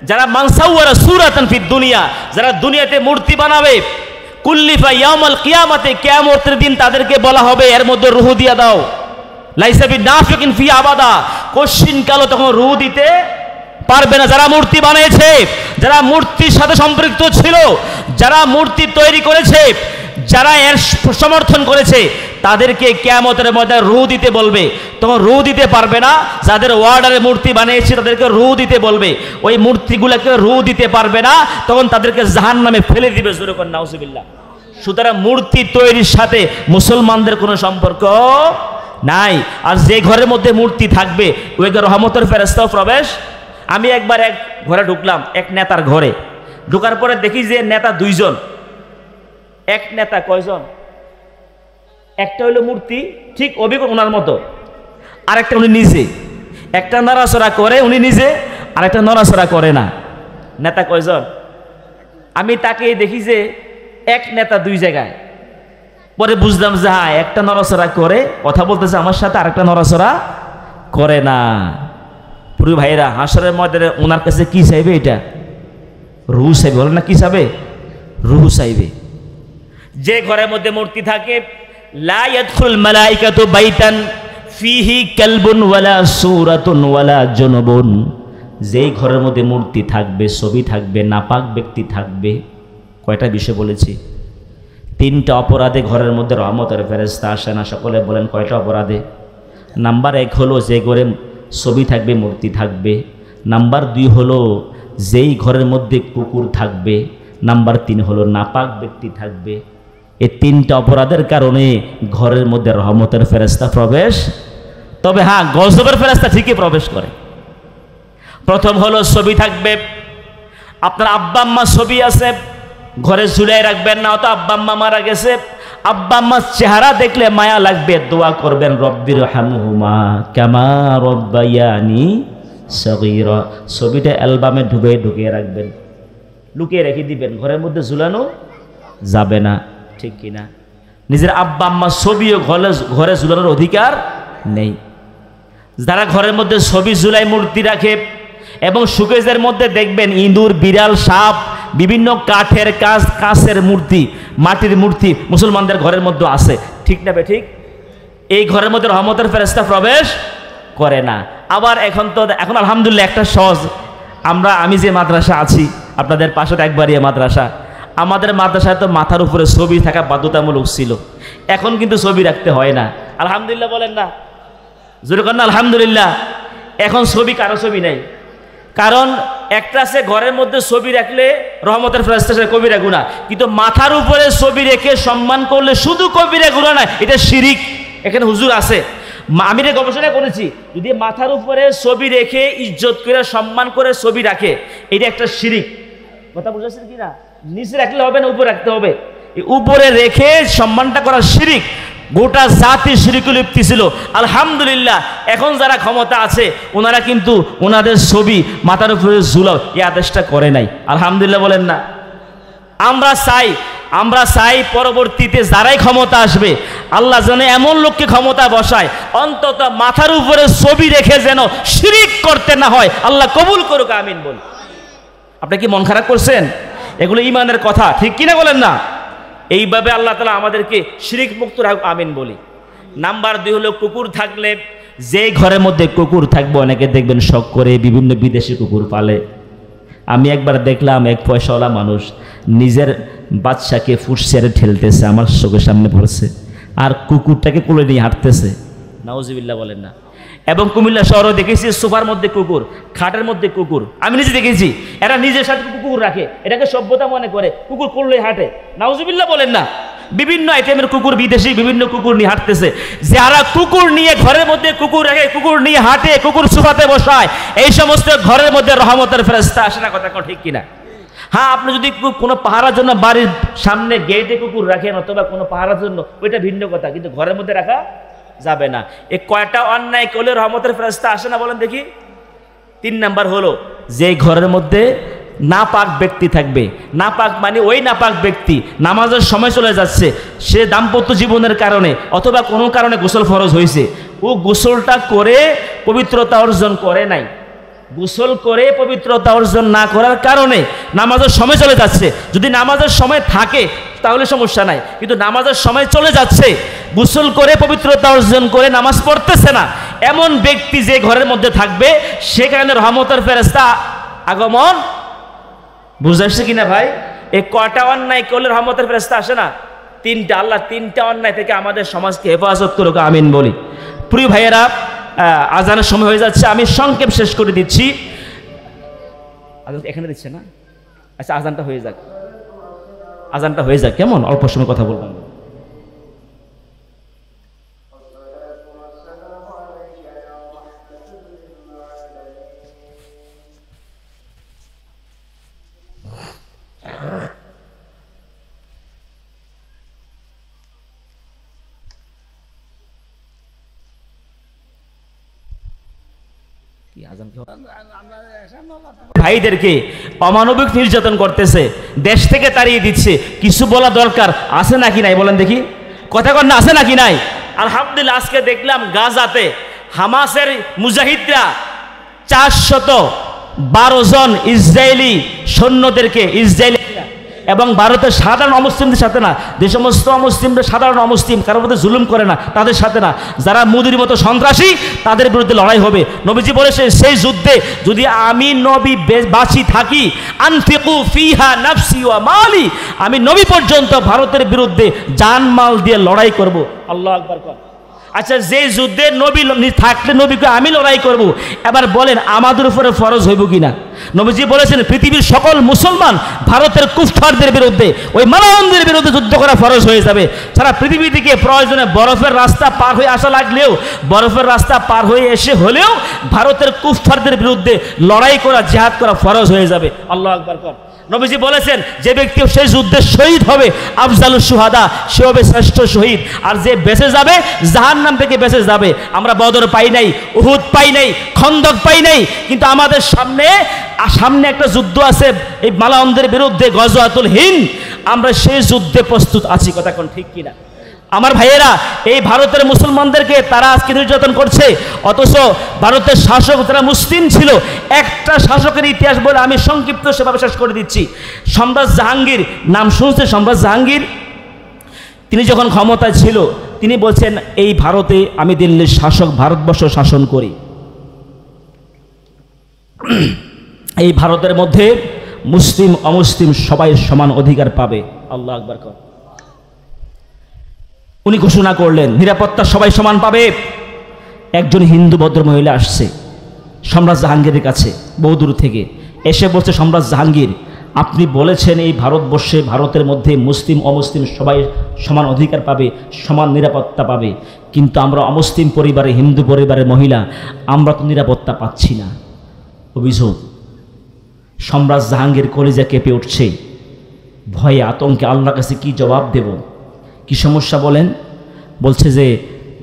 যারা মানসাওয়ারা সূরাতান ফিদ দুনিয়া, যারা দুনিয়াতে মূর্তি বানাবে, কুল্লিফা ইয়াউমাল কিয়ামাতে, কিয়ামতের দিন তাদেরকে বলা হবে এর মধ্যে রূহ দিয়ে দাও। লাইসা বিনাফিকিন ফি আবাদা, কোশ্চিন কালো তখন রূহ দিতে পারবে না। যারা মূর্তি বানিয়েছে, যারা মূর্তির সাথে সম্পৃক্ত ছিল, যারা মূর্তি তৈরি করেছে, যারা এর সমর্থন করেছে, তাদেরকে কিয়ামতের মধ্যে রূহ দিতে বলবে, তখন রূহ দিতে পারবে না। যাদের ওয়ার্ডারে মূর্তি বানিয়েছে তাদেরকে রূহ দিতে বলবে, ওই মূর্তিগুলোকে রূহ দিতে পারবে না, তখন তাদেরকে জাহান্নামে ফেলে দিবে। জোরে কর নাউজুবিল্লাহ। সুতরাং মূর্তি তৈরির সাথে মুসলমানদের কোনো সম্পর্ক নাই। আর যে ঘরের মধ্যে মূর্তি থাকবে ওই ঘরে রহমতের ফেরেশতাও প্রবেশ। আমি একবার এক ঘরে ঢুকলাম, এক নেতার ঘরে। ঢুকার পরে দেখি যে নেতা 2 জন। এক নেতা কয়জন? একটা হলো মূর্তি, ঠিক অবিকল ওনার মতো, আরেকটা উনি নিজে। একটা নড়াচড়া করে উনি নিজে, আরেকটা নড়াচড়া করে না। নেতা কয়জন? আমি তাকে দেখি যে এক নেতা 2 জায়গায়। পরে বুঝলাম যে হ্যাঁ, একটা নড়াচড়া করে কথা বলতেছে আমার সাথে, আরেকটা নড়াচড়া করে না। প্রিয় ভাইরা, হাসরের ময়দানে ওনার কাছে কি চাইবে? এটা রূহ চাইবে, বলেন না? কি চাইবে? রূহ চাইবে। যে ঘরের মধ্যে মূর্তি থাকে, লা ইয়াদখুল মালাইকাতু বাইতান ফিহি কালবুন ওয়ালা সূরাতুন ওয়ালা জুনুবুন। যেই ঘরের মধ্যে মূর্তি থাকবে, ছবি থাকবে, নাপাক ব্যক্তি থাকবে, কয়টা বিষয় বলেছি? 3টা অপরাধে ঘরের মধ্যে রহমতের ফেরেশতা আসে না। সকলে বলেন কয়টা অপরাধে? নাম্বার 1 হলো যে ঘরে ছবি থাকবে, মূর্তি থাকবে। নাম্বার 2 হলো যেই ঘরের মধ্যে কুকুর থাকবে। নাম্বার 3 হলো নাপাক ব্যক্তি থাকবে। এই 3টা অপরাধের কারণে ঘরের মধ্যে রহমতের ফেরেশতা প্রবেশ। তবে হ্যাঁ, গজবের ফেরেশতা ঠিকই প্রবেশ করে। প্রথম হলো ছবি থাকবে, আপনার আব্বা আম্মা ছবি আছে, ঘরে ঝুলাই রাখবেন না। অত আব্বা আম্মা মারা গেছে, আব্বা আম্মার চেহারা দেখলে মায়া লাগবে, দোয়া করবেন রব্বির হামহুমা কামা রব্বায়ানি সগীরা। ছবিটা অ্যালবামে ঢুকিয়ে রাখবেন, লুকিয়ে রেখে দিবেন, ঘরের মধ্যে ঝুলানো যাবে না, ঠিক কিনা? নিজের আব্বা আম্মার ছবিও ঘরে ঝুলানোর অধিকার নেই। যারা ঘরের মধ্যে ছবি ঝুলাই মূর্তি রাখে এবং সুকেজের মধ্যে দেখবেন ইঁদুর, বিড়াল, সাপ, বিভিন্ন কাঠের কাঁচের মূর্তি, মাটির মূর্তি মুসলমানদের ঘরের মধ্যে আছে, ঠিক না বে ঠিক? এই ঘরের মধ্যে রহমতের ফেরেশতা প্রবেশ করে না। আবার এখন আলহামদুলিল্লাহ একটা সহজ, আমি যে মাদ্রাসা আছি আপনাদের পাশে একবারই মাদ্রাসা, আমাদের মাদ্রাসায় তো মাথার উপরে ছবি থাকা বাধ্যতামূলক ছিল, এখন কিন্তু ছবি রাখতে হয় না। আলহামদুলিল্লাহ বলেন না, জোরে করেন না আলহামদুলিল্লাহ। এখন ছবি, কারো ছবি নাই, কারণ একটা আছে ঘরের মধ্যে ছবি রাখলে রহমতের ফেরেশতা কবিরা গুনাহ, কিন্তু মাথার উপরে ছবি রেখে সম্মান করলে শুধু কবিরা গুনাহ না, এটা শিরিক। এখানে হুজুর আছে, আমি এটা গবেষণা করেছি, যদি মাথার উপরে ছবি রেখে ইজ্জত করে সম্মান করে ছবি রাখে, এটা একটা শিরিক। কথা বুঝেছেন কি না? নিচে রাখলে হবে না, উপরে রাখতে হবে। উপরে রেখে সম্মানটা করা শিরিক, গোটা জাতি শিরিকে লিপ্ত ছিল। আলহামদুলিল্লাহ এখন যারা ক্ষমতা আছে ওনারা কিন্তু ওনাদের ছবি মাথার উপরে ঝুলাও এই আদেশটা করে নাই। আলহামদুলিল্লাহ বলেন না? আমরা চাই পরবর্তীতে যারাই ক্ষমতা আসবে আল্লাহ যেন এমন লোককে ক্ষমতা বসায় অন্তত মাথার উপরে ছবি রেখে যেন শিরিক করতে না হয়। আল্লাহ কবুল করুক, আমিন বল। আপনি কি মন খারাপ করছেন? এগুলো ইমানের কথা, ঠিক কিনা বলেন না? এইভাবে আল্লাহ তাআলা আমাদেরকে শিরিক মুক্ত রাখুক, আমিন বলি। নাম্বার 2 হলো কুকুর থাকলে, যে ঘরের মধ্যে কুকুর থাকবে অনেকে দেখবেন শখ করে বিভিন্ন বিদেশি কুকুর পালে। আমি একবার দেখলাম এক পয়সাওয়ালা মানুষ নিজের বাচ্চাকে ফুটসেরে ঠেলতেছে, আমার চোখের সামনে পড়ছে, আর কুকুরটাকে কোলে নিয়ে হাঁটতেছে। নাউজুবিল্লাহ বলেন না? এবং কুমিল্লা শহরে দেখেছি সোফার মধ্যে কুকুর, খাটের মধ্যে কুকুর, আমি নিজে দেখেছি। এরা নিজের সাথে কুকুর রাখে, এটাকে সভ্যতা মনে করে, কুকুর কোলে হাঁটে। নাউজুবিল্লাহ বলেন না? বিভিন্ন আইটেমের কুকুর, বিদেশি বিভিন্ন কুকুর নিয়ে হাঁটতেছে। যারা কুকুর নিয়ে ঘরের মধ্যে কুকুর রাখে, কুকুর নিয়ে হাঁটে, কুকুর সোফাতে বসায়, এই সমস্ত ঘরের মধ্যে রহমতের ফেরেশতা আসে না। কথা ঠিক কিনা? হ্যাঁ, আপনি যদি কোনো পাহারার জন্য বাড়ির সামনে গেটে কুকুর রাখেন অথবা কোনো পাহারার জন্য, ওইটা ভিন্ন কথা, কিন্তু ঘরের মধ্যে রাখা যাবে না। এই কয়টা অন্যায় করলে রহমতের ফেরেশতা আসে না বলেন দেখি? 3 নাম্বার হলো যে ঘরের মধ্যে নাপাক ব্যক্তি থাকবে। নাপাক মানে ওই নাপাক ব্যক্তি নামাজের সময় চলে যাচ্ছে, সে দাম্পত্য জীবনের কারণে অথবা কোনো কারণে গোসল ফরজ হয়েছে, ও গোসলটা করে পবিত্রতা অর্জন করে নাই, গোসল করে পবিত্রতা অর্জন না করার কারণে নামাজের সময় চলে যাচ্ছে। যদি নামাজের সময় থাকে তাহলে সমস্যা নাই, কিন্তু নামাজের সময় চলে যাচ্ছে, গোসল করে পবিত্রতা অর্জন করে নামাজ পড়তেছে না, এমন ব্যক্তি যে ঘরের মধ্যে থাকবে সেখানে রহমতের ফেরেশতা আগমন। বুঝতে আসছে কিনা ভাই? এই কয়টা অন্যায় করলে রহমতের ফেরেশতা আসে না? 3টা। আল্লাহ 3টা অন্যায় থেকে আমাদের সমাজকে হেফাজত করুক, আমিন বলি। প্রিয় ভাইয়েরা, আজানের সময় হয়ে যাচ্ছে, আমি সংক্ষেপ শেষ করে দিচ্ছি। এখানে দিচ্ছে না? আচ্ছা, আজানটা হয়ে যাক, কেমন অল্প সময় কথা বলবো। ভাইদেরকে অমানবিক নির্যাতন করতেছে, দেশ থেকে তাড়িয়ে দিচ্ছে, কিছু বলা দরকার আছে নাকি নাই বলেন দেখি? কথা কন না, আছে নাকি নাই? আলহামদুলিল্লাহ আজকে দেখলাম গাজাতে হামাসের মুজাহিদরা 412 জন ইসরায়েলি সৈন্যদেরকে, ইসরায়েলি এবং ভারতের সাধারণ অমুসলিমদের সাথে না, যে সমস্ত অমুসলিমরা সাধারণ অমুসলিম কারোর মধ্যে জুলুম করে না তাদের সাথে না, যারা মোদির মতো সন্ত্রাসী তাদের বিরুদ্ধে লড়াই হবে। নবীজি বলেছে সেই যুদ্ধে যদি আমি নবী বাঁচি থাকি, আনফিকু ফিহা নাফসি ওয়া মালি, আমি নবী পর্যন্ত ভারতের বিরুদ্ধে জান মাল দিয়ে লড়াই করব। আল্লাহু আকবার। আচ্ছা, যে যুদ্ধে নবী থাকলে নবীকে আমি লড়াই করব, এবার বলেন আমাদের উপরে ফরজ হইব কিনা? নবীজি বলেছেন পৃথিবীর সকল মুসলমান ভারতের কুফফারদের বিরুদ্ধে, ওই মালাউনদের বিরুদ্ধে যুদ্ধ করা ফরজ হয়ে যাবে। সারা পৃথিবী থেকে প্রয়োজনে বরফের রাস্তা পার হয়ে আসা লাগলেও, বরফের রাস্তা পার হয়ে এসে হলেও ভারতের কুফফারদের বিরুদ্ধে লড়াই করা, জিহাদ করা ফরজ হয়ে যাবে। আল্লাহু আকবার। নবীজি বলেছেন যে ব্যক্তি সেই যুদ্ধে শহীদ হবে আফজালুস শুহাদা, সে হবে শ্রেষ্ঠ শহীদ। আর যে বেঁচে যাবে জাহান্নাম থেকে বেঁচে যাবে। আমরা বদর পাই নাই, উহুদ পাই নাই, খন্দক পাই নাই, কিন্তু আমাদের সামনে একটা যুদ্ধ আছে এই মালাউনদের বিরুদ্ধে, গজওয়াতুল হিন্দ। আমরা সেই যুদ্ধে প্রস্তুত আছি। কথা কোন ঠিক কিনা? আমার ভাইয়েরা, এই ভারতের মুসলমানদেরকে তারা আজকে নির্যাতন করছে, অথচ ভারতের শাসক যারা মুসলিম ছিল, একটা শাসকের ইতিহাস বলে আমি সংক্ষিপ্ত সেভাবে শেষ করে দিচ্ছি। সম্রাট জাহাঙ্গীর, নাম শুনছে সম্রাট জাহাঙ্গীর? তিনি যখন ক্ষমতায় ছিল তিনি বলছেন এই ভারতে আমি দিল্লির শাসক, ভারতবর্ষ শাসন করি। এই ভারতের মধ্যে মুসলিম অমুসলিম সবাই সমান অধিকার পাবে। আল্লাহু আকবার। উনি ঘোষণা করলেন নিরাপত্তা সবাই সমান পাবে। একজন হিন্দু ভদ্র মহিলা আসছে সম্রাট জাহাঙ্গীরের কাছে বহুদূর থেকে, এসে বলছে, সম্রাট জাহাঙ্গীর, আপনি বলেছেন এই ভারতবর্ষে, ভারতের মধ্যে মুসলিম অমুসলিম সবাই সমান অধিকার পাবে, সমান নিরাপত্তা পাবে, কিন্তু আমরা অমুসলিম পরিবারে, হিন্দু পরিবারের মহিলা, আমরা তো নিরাপত্তা পাচ্ছি না। অভিযোগ। সম্রাট জাহাঙ্গীর কলিজা কেঁপে উঠছে, ভয়ে আতঙ্কে আল্লাহর কাছে কি জবাব দেব। কি সমস্যা বলেন? বলছে যে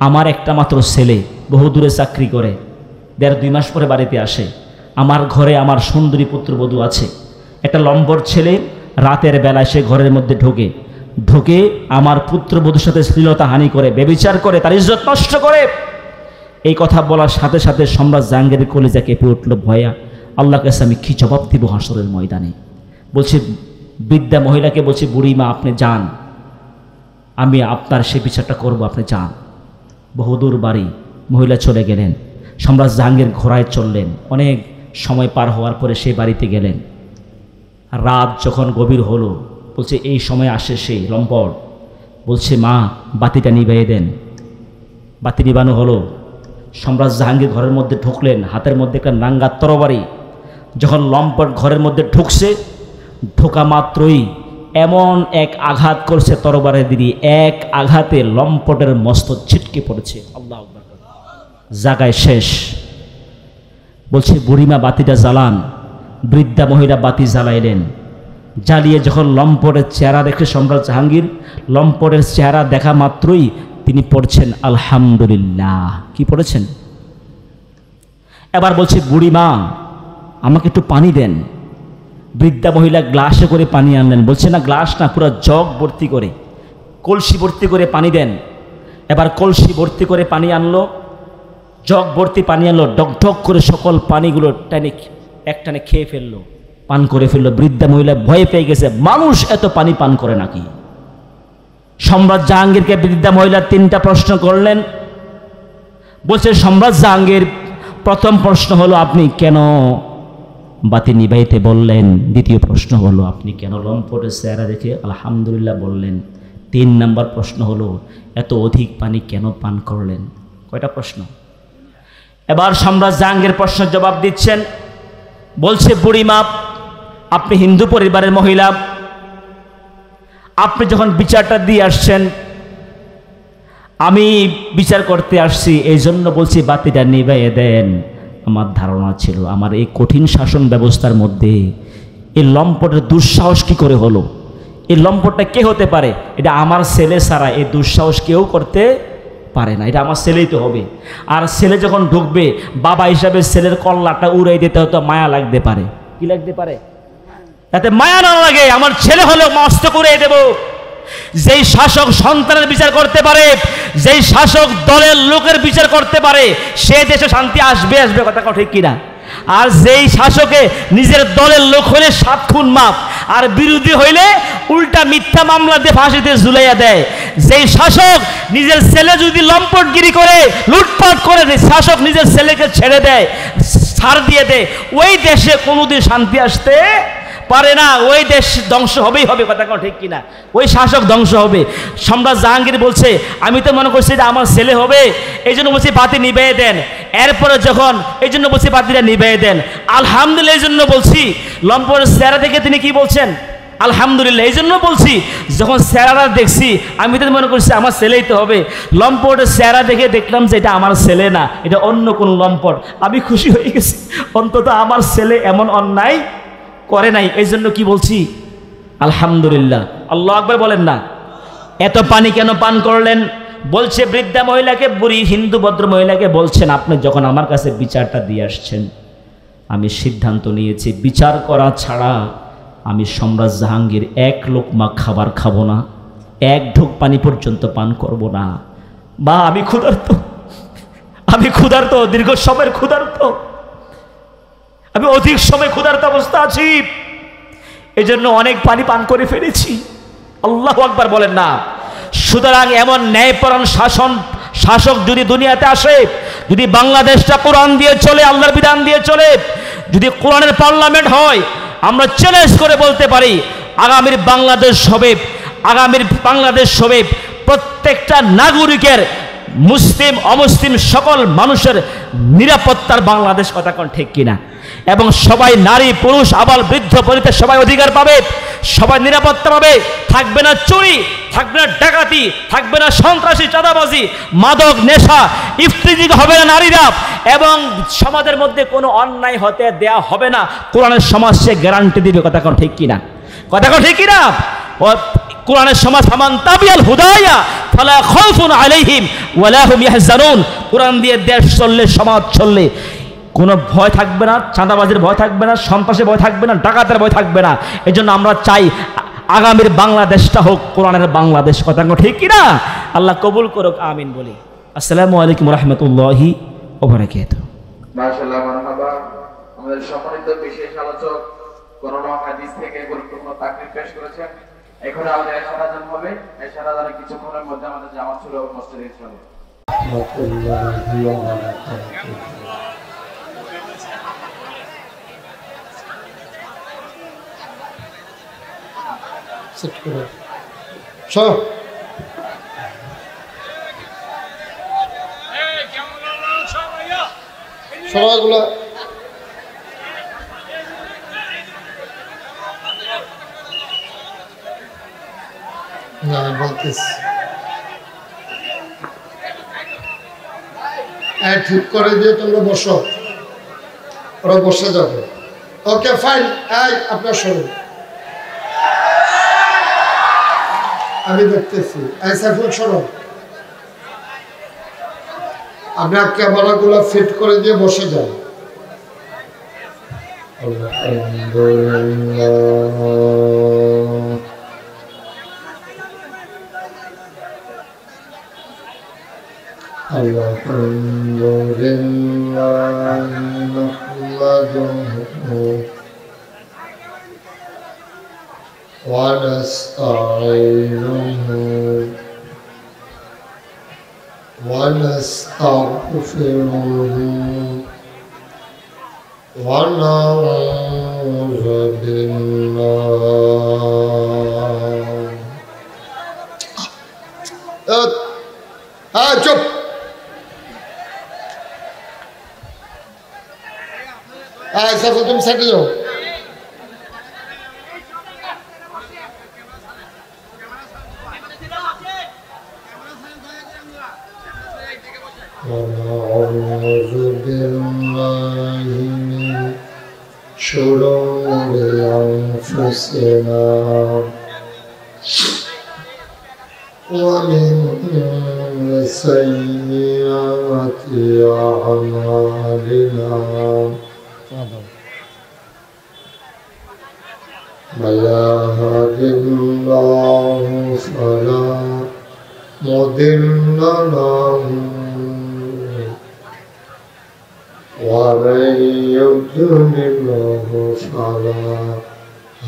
আমার একটা মাত্র ছেলে বহুদূরে চাকরি করে, 1.5-2 মাস পরে বাড়িতে আসে। আমার ঘরে আমার সুন্দরী পুত্রবধূ আছে। একটা লম্বর ছেলে রাতের বেলায় সে ঘরের মধ্যে ঢোকে আমার পুত্রবধূর সাথে শ্লীলতা হানি করে, ব্যভিচার করে, তার ইজ্জত নষ্ট করে। এই কথা বলার সাথে সাথে সম্রাট জাহাঙ্গীরের কলিজা কেঁপে উঠল ভয়া। আল্লাহর কাছে আমি কি জবাব দিব হাসরের ময়দানে? বলছে বৃদ্ধা মহিলাকে, বলছে বুড়ি মা আপনি যান, আমি আপনার সে বিচারটা করব, আপনি যান। বহুদূর বাড়ি, মহিলা চলে গেলেন। সম্রাট জাহাঙ্গীর ঘোড়ায় চললেন। অনেক সময় পার হওয়ার পরে সেই বাড়িতে গেলেন। রাত যখন গভীর হলো, বলছে এই সময় আসে সেই লম্পট, বলছে মা বাতিটা নিভিয়ে দেন। বাতি নিবানো হলো। সম্রাট জাহাঙ্গীর ঘরের মধ্যে ঢুকলেন, হাতের মধ্যে একটা নাঙ্গা তরবারি। যখন লম্পট ঘরের মধ্যে ঢুকছে, ঢোকা মাত্রই এমন এক আঘাত করছে তরবারি দিয়ে, এক আঘাতে লম্পটের মস্তক ছিটকে পড়েছে। আল্লাহু আকবার। জায়গায় শেষ। বলছে বুড়িমা বাতিটা জ্বালান। বৃদ্ধা মহিলা বাতি জ্বালাইলেন। জ্বালিয়ে যখন লম্পটের চেহারা দেখে সম্রাট জাহাঙ্গীর, লম্পটের চেহারা দেখা মাত্রই তিনি পড়ছেন আলহামদুলিল্লাহ। কি পড়েছেন? এবার বলছে বুড়িমা আমাকে একটু পানি দেন। বৃদ্ধা মহিলা গ্লাসে করে পানি আনলেন। বলছে না গ্লাস না, পুরো জগ ভর্তি করে, কলসি ভর্তি করে পানি দেন। এবার কলসি ভর্তি করে পানি আনলো, জগ ভর্তি পানি আনলো, ডকঢক করে সকল পানিগুলো একটানে খেয়ে ফেললো, পান করে ফেললো। বৃদ্ধা মহিলা ভয় পেয়ে গেছে, মানুষ এত পানি পান করে নাকি? সম্রাট জাহাঙ্গীরকে বৃদ্ধা মহিলা 3টা প্রশ্ন করলেন। বলছে সম্রাট জাহাঙ্গীর, প্রথম প্রশ্ন হলো আপনি কেন বাতি নিভাইতে বললেন? দ্বিতীয় প্রশ্ন হলো আপনি কেন লম্পটের চেহারা দেখে আলহামদুলিল্লাহ বললেন? 3 নম্বর প্রশ্ন হলো এত অধিক পানি কেন পান করলেন? কয়টা প্রশ্ন? এবার সম্রাট জাহাঙ্গীর প্রশ্নের জবাব দিচ্ছেন। বলছে বুড়িমা আপনি হিন্দু পরিবারের মহিলা, আপনি যখন বিচারটা দিয়ে আসছেন, আমি বিচার করতে আসছি, এই জন্য বলছি বাতিটা নিভাইয়ে দেন। আমার ধারণা ছিল আমার এই কঠিন শাসন ব্যবস্থার মধ্যে এই লম্পটের দুঃসাহস কি করে হলো? এই লম্পটটা কে হতে পারে? এটা আমার ছেলে ছাড়া এই দুঃসাহস কেউ করতে পারে না। এটা আমার ছেলেই তো হবে। আর ছেলে যখন ঢুকবে, বাবা হিসাবে ছেলের কল্লাটা উড়াই দিতে হয়তো মায়া লাগতে পারে। কি লাগতে পারে? যাতে মায়া না লাগে, আমার ছেলে হলেও মস্ত করে দেব। যেই শাসক সন্তানের বিচার করতে পারে, যেই শাসক দলের লোকের বিচার করতে পারে, সে দেশে শান্তি আসবে। কথা ঠিক কিনা? আর যেই শাসকে নিজের দলের লোক হলে 7 খুন মাপ, আর বিরোধী হইলে উল্টা মিথ্যা মামলা দিয়ে ফাঁসিতে ঝুলাইয়া দেয়। যেই শাসক নিজের ছেলে যদি লম্পটগিরি করে, লুটপাট করে, শাসক নিজের ছেলেকে ছেড়ে দেয়, ছাড় দিয়ে দেয়, ওই দেশে কোনোদিন শান্তি আসতে পারে না। ওই দেশ ধ্বংস হবেই হবে। কথা ঠিক কিনা? ওই শাসক ধ্বংস হবে। সম্রাট জাহাঙ্গীর বলছে আমি তো মনে করছি যে আমার ছেলে হবে, এই জন্য বলছি বাতি নিভিয়ে দেন। এরপরে যখন এই জন্য বলছি বাতিটা নিভিয়ে দেন, আলহামদুলিল্লাহ এই জন্য বলছি। লম্পটের চেহারা দেখে তিনি কি বলছেন? আলহামদুলিল্লাহ। এই জন্য বলছি যখন চেহারা দেখছি আমি তো মনে করছি আমার ছেলেই তো হবে। লম্পটের চেহারা দেখে দেখলাম যে এটা আমার ছেলে না, এটা অন্য কোন লম্পট। আমি খুশি হয়ে গেছি, অন্তত আমার ছেলে এমন অন্যায় করে নাই, এই জন্য কি বলছি আলহামদুলিল্লাহ। আল্লাহু আকবার বলেন না। এত পানি কেন পান করলেন? বলছে বৃদ্ধা মহিলাকে, বুড়ি হিন্দু ভদ্র মহিলাকে বলছেন, আপনি যখন আমার কাছে বিচারটা দিয়ে আসছেন, আমি সিদ্ধান্ত নিয়েছি বিচার করা ছাড়া আমি সম্রাট জাহাঙ্গীর এক লোকমা খাবার খাবো না, এক ঢোক পানি পর্যন্ত পান করব না। বা আমি ক্ষুধার্ত, দীর্ঘ সময়ের ক্ষুধার্ত, আমি অধিক সময় ক্ষুধার্ত অবস্থা আছি, এই জন্য অনেক পানি পান করে ফেলেছি। আল্লাহু আকবার বলেন না। সুতরাং এমন ন্যায়পরায়ণ শাসক যদি দুনিয়াতে আসে, যদি বাংলাদেশটা কোরআন দিয়ে চলে, আল্লাহর বিধান দিয়ে চলে, যদি কোরআনের পার্লামেন্ট হয়, আমরা চ্যালেঞ্জ করে বলতে পারি আগামীর বাংলাদেশ হবে প্রত্যেকটা নাগরিকের, মুসলিম অমুসলিম সকল মানুষের নিরাপত্তার বাংলাদেশ। কথা কোন ঠিক কিনা? এবং সবাই, নারী পুরুষ আবাল বৃদ্ধ বনিতা সবাই অধিকার পাবে, সবাই নিরাপত্তা পাবে। থাকবে না চুরি, থাকবে না ডাকাতি, থাকবে না সন্ত্রাসী, চাঁদাবাজি, মাদক, নেশা, ইফতিজিং হবে না নারীরা, এবং সমাজের মধ্যে কোনো অন্যায় হতে দেয়া হবে না। কোরআনের সমাজ সে গ্যারান্টি দিবে। কথা কোন ঠিক কিনা? কথা কোন ঠিক কিনা? কোরআনের সমাজ ফামান তাবিয়াল হুদায়া ফালা খাউফুন আলাইহিম ওয়ালা হুম ইয়াহজানুন। কোরআন দিয়ে দেশ চললে, সমাজ চললে কোনো ভয় থাকবে না, চাঁদাবাজির ভয় থাকবে না, সন্ত্রাসের ভয় থাকবে না, ডাকাতের ভয় থাকবে না। এই জন্য আমরা চাই আগামীর বাংলাদেশটা হোক কোরআনের বাংলাদেশ। কথা ঠিক কিনা? আল্লাহ কবুল করুক, আমিন বলি। আসসালামু আলাইকুম রহমতুল্লাহি ওয়া বারাকাতুহু। মাশাআল্লাহ, মারহাবা। আমাদের সম্মানিত বিশেষ আলোচক কোরআন ও হাদিস থেকে গুরুত্বপূর্ণ তাকরীর পেশ করেছেন। এখন আমাদের এশারা আযান হবে। এশারা আযানের কিছুক্ষণের মধ্যে আমাদের জামাত শুরু হবে মসজিদে ইনশাআল্লাহ। সেট করে সব সবাইগুলো না বলতেছি ঠিক করে দিয়ে তোমরা বসো, ওরা বসে যাবে। ওকে ফাইন, আপনার শুনুন, আমি দেখতেছি। সাইফুল শোনো, আপনার ক্যামেরাগুলো ফিট করে দিয়ে বসে যান। ونستعينه ونستغفره ونعوذ بالله চুপ। সাইফুল তুমি সাইডে যাও। ونعوذ بالله من شرور أنفسنا ومن سيئات أعمالنا من يهد الله فلا مضل له ومن يضلله فلا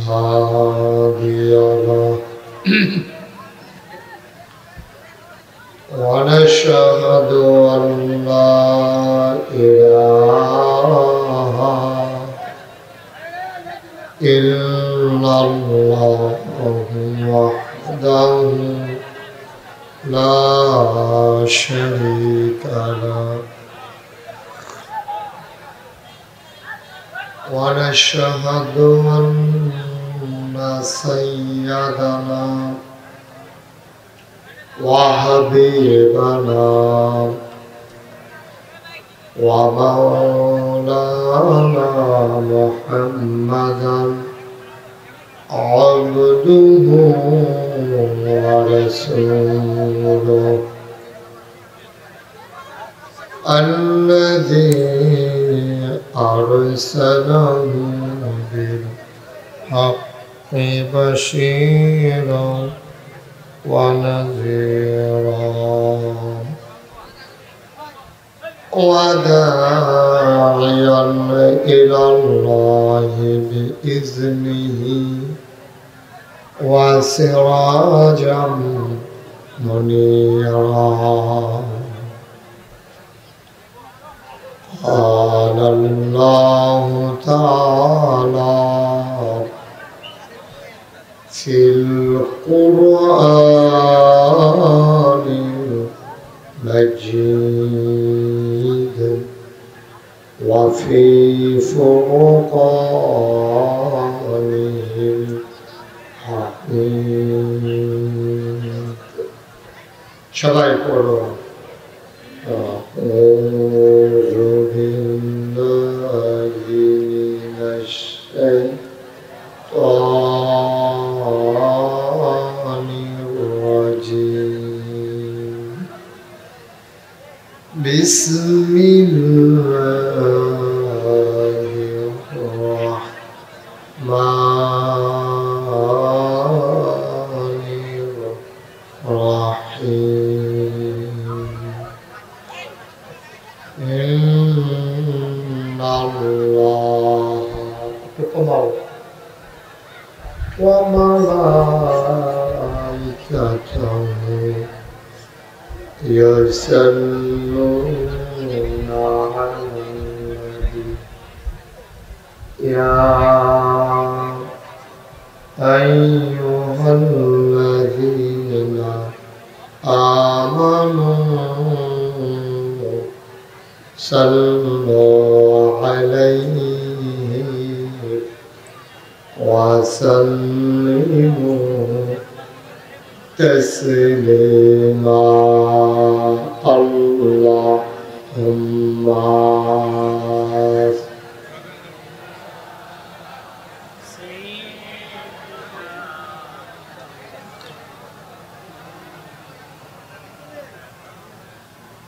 هادي له ونشهد أن لا إله إلا الله وحده لا شريك له ونشهد أن سيدنا وحبيبنا ومولانا محمدا عبده ورسوله الذي أرسله بالحق بشيرا ونذيرا وداعيا إلى الله بإذنه وسراجا منيرا قال الله تعالى في القرآن المجيد وفي فرقانه الحميد সবাই পড়ো أعوذ بالله من الشيطان الرجيم بسم الله الرحمن الرحيم إن الله وملائكته يصلون على النبي يا أيها الذين آمنوا صلوا عليه وسلموا تسليما اللهم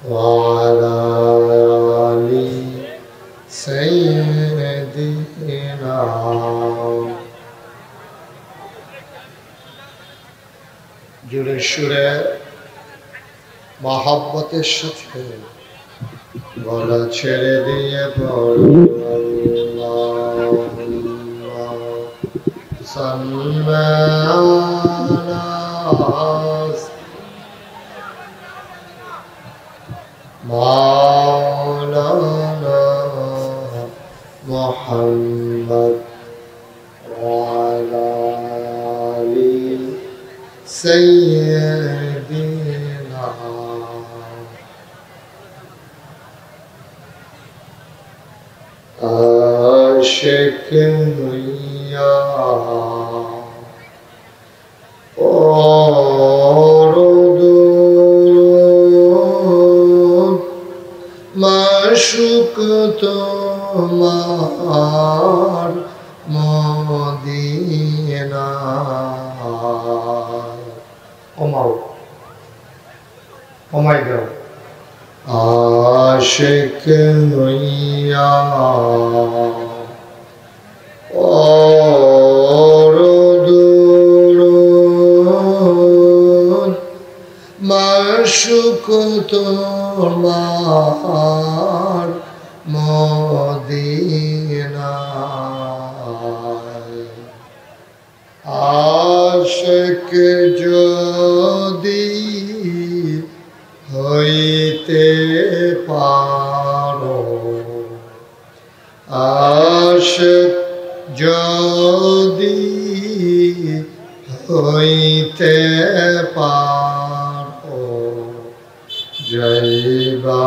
وعلى آل سيدنا জোরে সুরে মহব্বতের সাথে গলা ছেড়ে দিয়ে মাওলানা মুহাম্মদ ওয়ালা আলি سيدنا عاشق يا أردود معشوق তোমার মদিনা কমাই দাও আশিক হইয়া মাশুক তোমার মদিনা আশিক যদি হইতে পারো আশিক যদি হইতে পারো যাইবা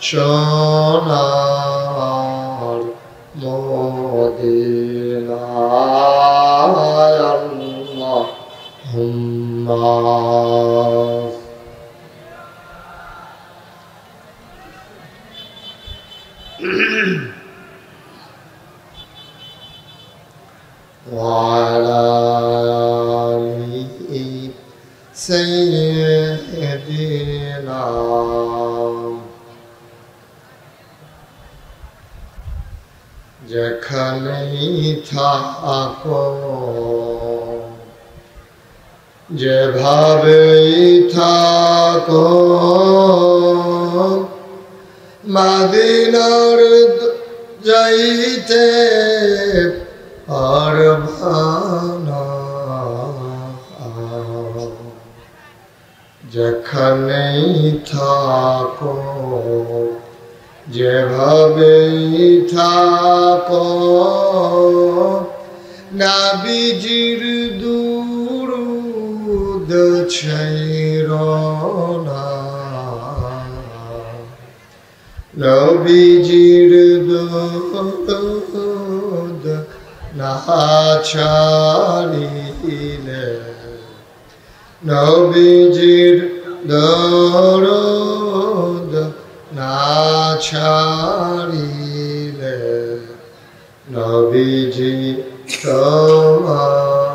সোনার মদিনায় আল্লাহুম্মা وعلى سيدنا যেখানেই থাকো যেভাবেই থাকো মদিনার যাইতে পারবানা যেখানেই থাকো যেভাবেই থাকো নবীজির দুরূদ ছাইরো না নবীজির দুরূদ না ছাড়িলে নবীজির দরুদ না ছাড়িলে নবীজি তোমায়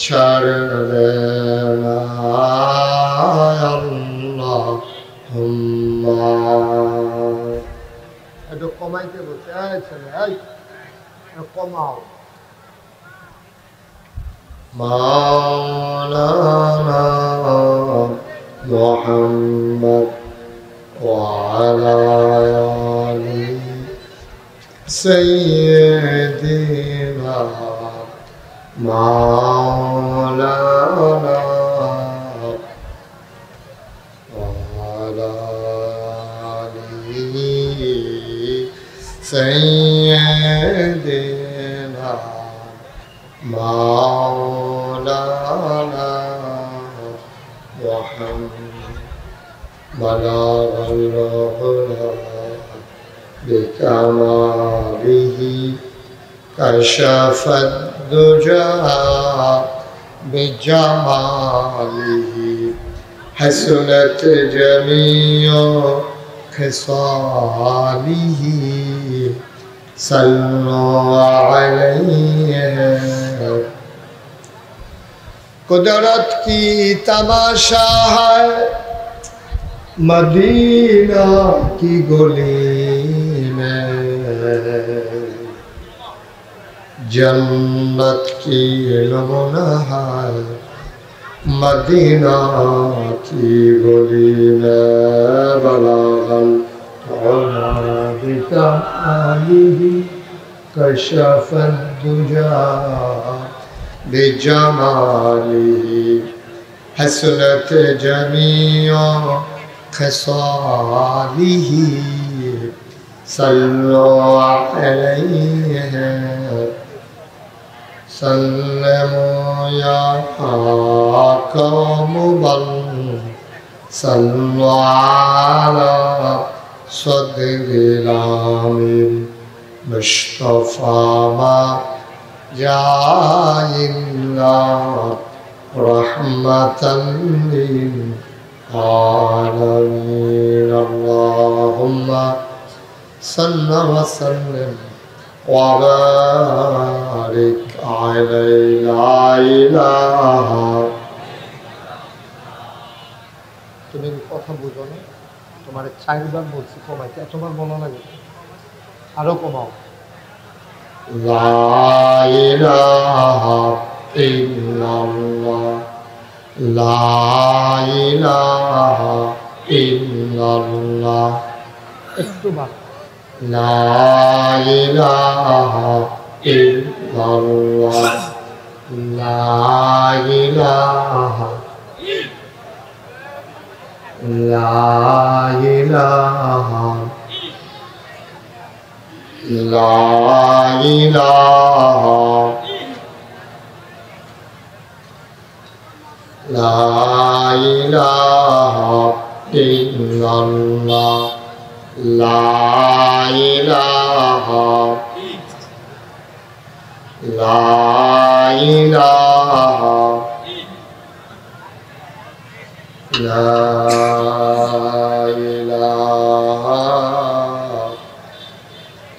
ছাড়বে না আল্লাহুম্মা একটু কমাইতে বলছে এই ছেলে এই কমাও مولانا محمد وعلى آله سيدنا مولانا وعلى آله سيدنا مولانا محمد بلغ العلا بكماله كشف الدجى بجماله حسنت جميع خصاله صلوا عليه कुदरत की तमाशा है मदीना की गली में जन्नत की नमूना है मदीना की गली में बलागल कशफ दुजा بجماله حسنت جميع خصاله صلوا عليه سلموا يا قوم بل صلوا على صدر العامل مصطفى ما جاء الله رحمة للعالمين اللهم صل وسلم وبارك عليه لا إله তুমি কথা বুঝো না তোমার 4 বার বলছি কমাইতে এতবার বলা লাগে আরো কমাও لا إله إلا الله لا إله إلا الله اكتبها لا إله إلا الله لا إله لا إله لا إله لا إله إلا الله لا إله لا إله لا إله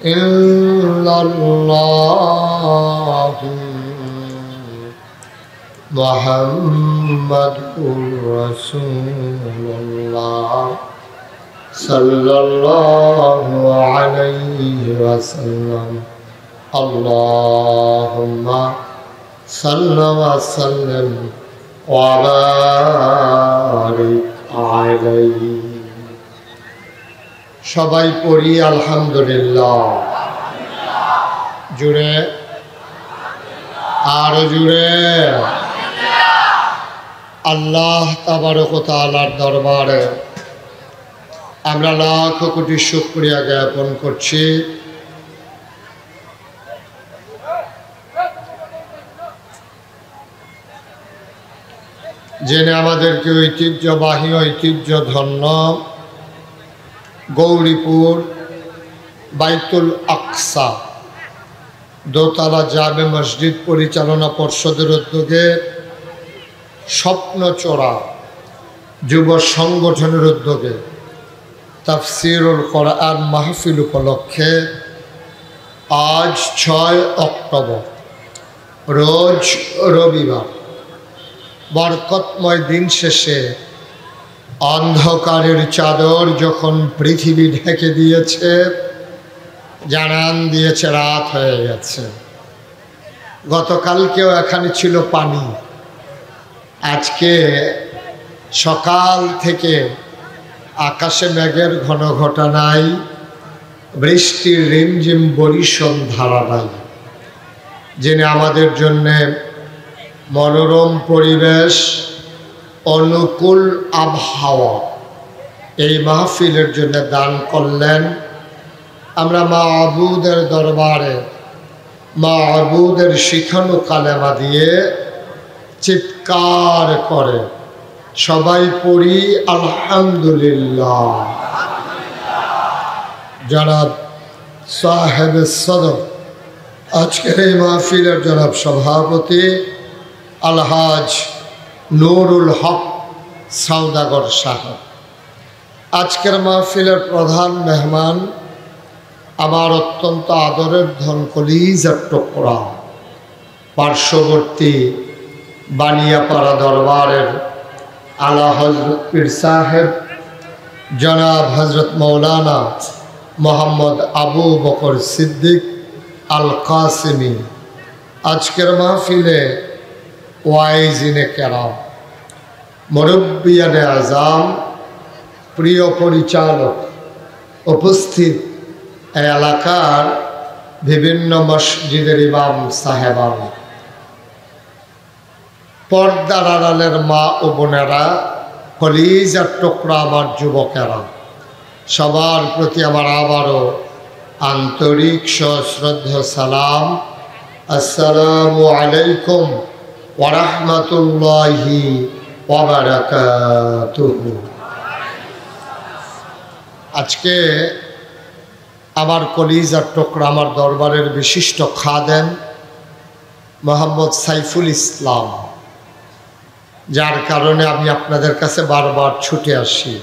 إلا الله মুহাম্মাদুর রাসূলুল্লাহ সাল্লাল্লাহু আলাইহি ওয়াসাল্লাম। আল্লাহুম্মা সাল্লি ওয়া সাল্লিম ওয়া বারিক আলাইহি। সবাই পড়ি আলহামদুলিল্লাহ। জুড়ে আর জুড়ে আল্লাহ তাবারক ওয়া তাআলার দরবারে আমরা লাখ কোটি শুকরিয়া জ্ঞাপন করছি। যিনি আমাদেরকে ঐতিহ্যবাহী ঐতিহ্যধন্য গৌরীপুর বাইতুল আকসা দোতলা জামে মসজিদ পরিচালনা পর্ষদের উদ্যোগে স্বপ্নচোরা যুব সংগঠনের উদ্যোগে তাফসীরুল কোরআন মাহফিল উপলক্ষে আজ 6 অক্টোবর রোজ রবিবার বরকতময় দিন শেষে অন্ধকারের চাদর যখন পৃথিবী ঢেকে দিয়েছে, জানান দিয়েছে রাত হয়ে গেছে। গতকালকেও এখানে ছিল পানি, আজকে সকাল থেকে আকাশে মেঘের ঘন ঘটা নাই, বৃষ্টির রিমঝিম বরিশন ধারা নাই। যিনি আমাদের জন্যে মনোরম পরিবেশ, অনুকূল আবহাওয়া এই মাহফিলের জন্য দান করলেন, আমরা মাবুদের দরবারে মাবুদের শিখানো কালেমা দিয়ে চিৎকার করে সবাই পড়ি আলহামদুলিল্লাহ। জনাব সাহেব সদর আজকের এই মাহফিলের জনাব সভাপতি আলহাজ নুরুল হক সওদাগর সাহেব, আজকের মাহফিলের প্রধান মেহমান আমার অত্যন্ত আদরের ধন কলিজার টুকরা পার্শ্ববর্তী বানিয়াপাড়া দরবারের আলা হযরত পীর সাহেব জনাব হযরত মৌলানা মোহাম্মদ আবু বকর সিদ্দিক আল কাসিমি, আজকের মাহফিলে ওয়াইজিনে কেরাম, মুরব্বিয়ানে আজাম, প্রিয় পরিচালক, উপস্থিত এলাকার বিভিন্ন মসজিদের ইমাম সাহেবান, পর্দার আড়ালের মা ও বোনেরা, কলিজার টুকরা আমার যুবকেরা, সবার প্রতি আমার আবারও আন্তরিক সশ্রদ্ধা সালাম। আসসালামু আলাইকুম ওয়া রাহমাতুল্লাহি ওয়া বারাকাতুহু। আজকে আমার কলিজার টুকরা, আমার দরবারের বিশিষ্ট খাদেম মোহাম্মদ সাইফুল ইসলাম, যার কারণে আমি আপনাদের কাছে বারবার ছুটে আসি।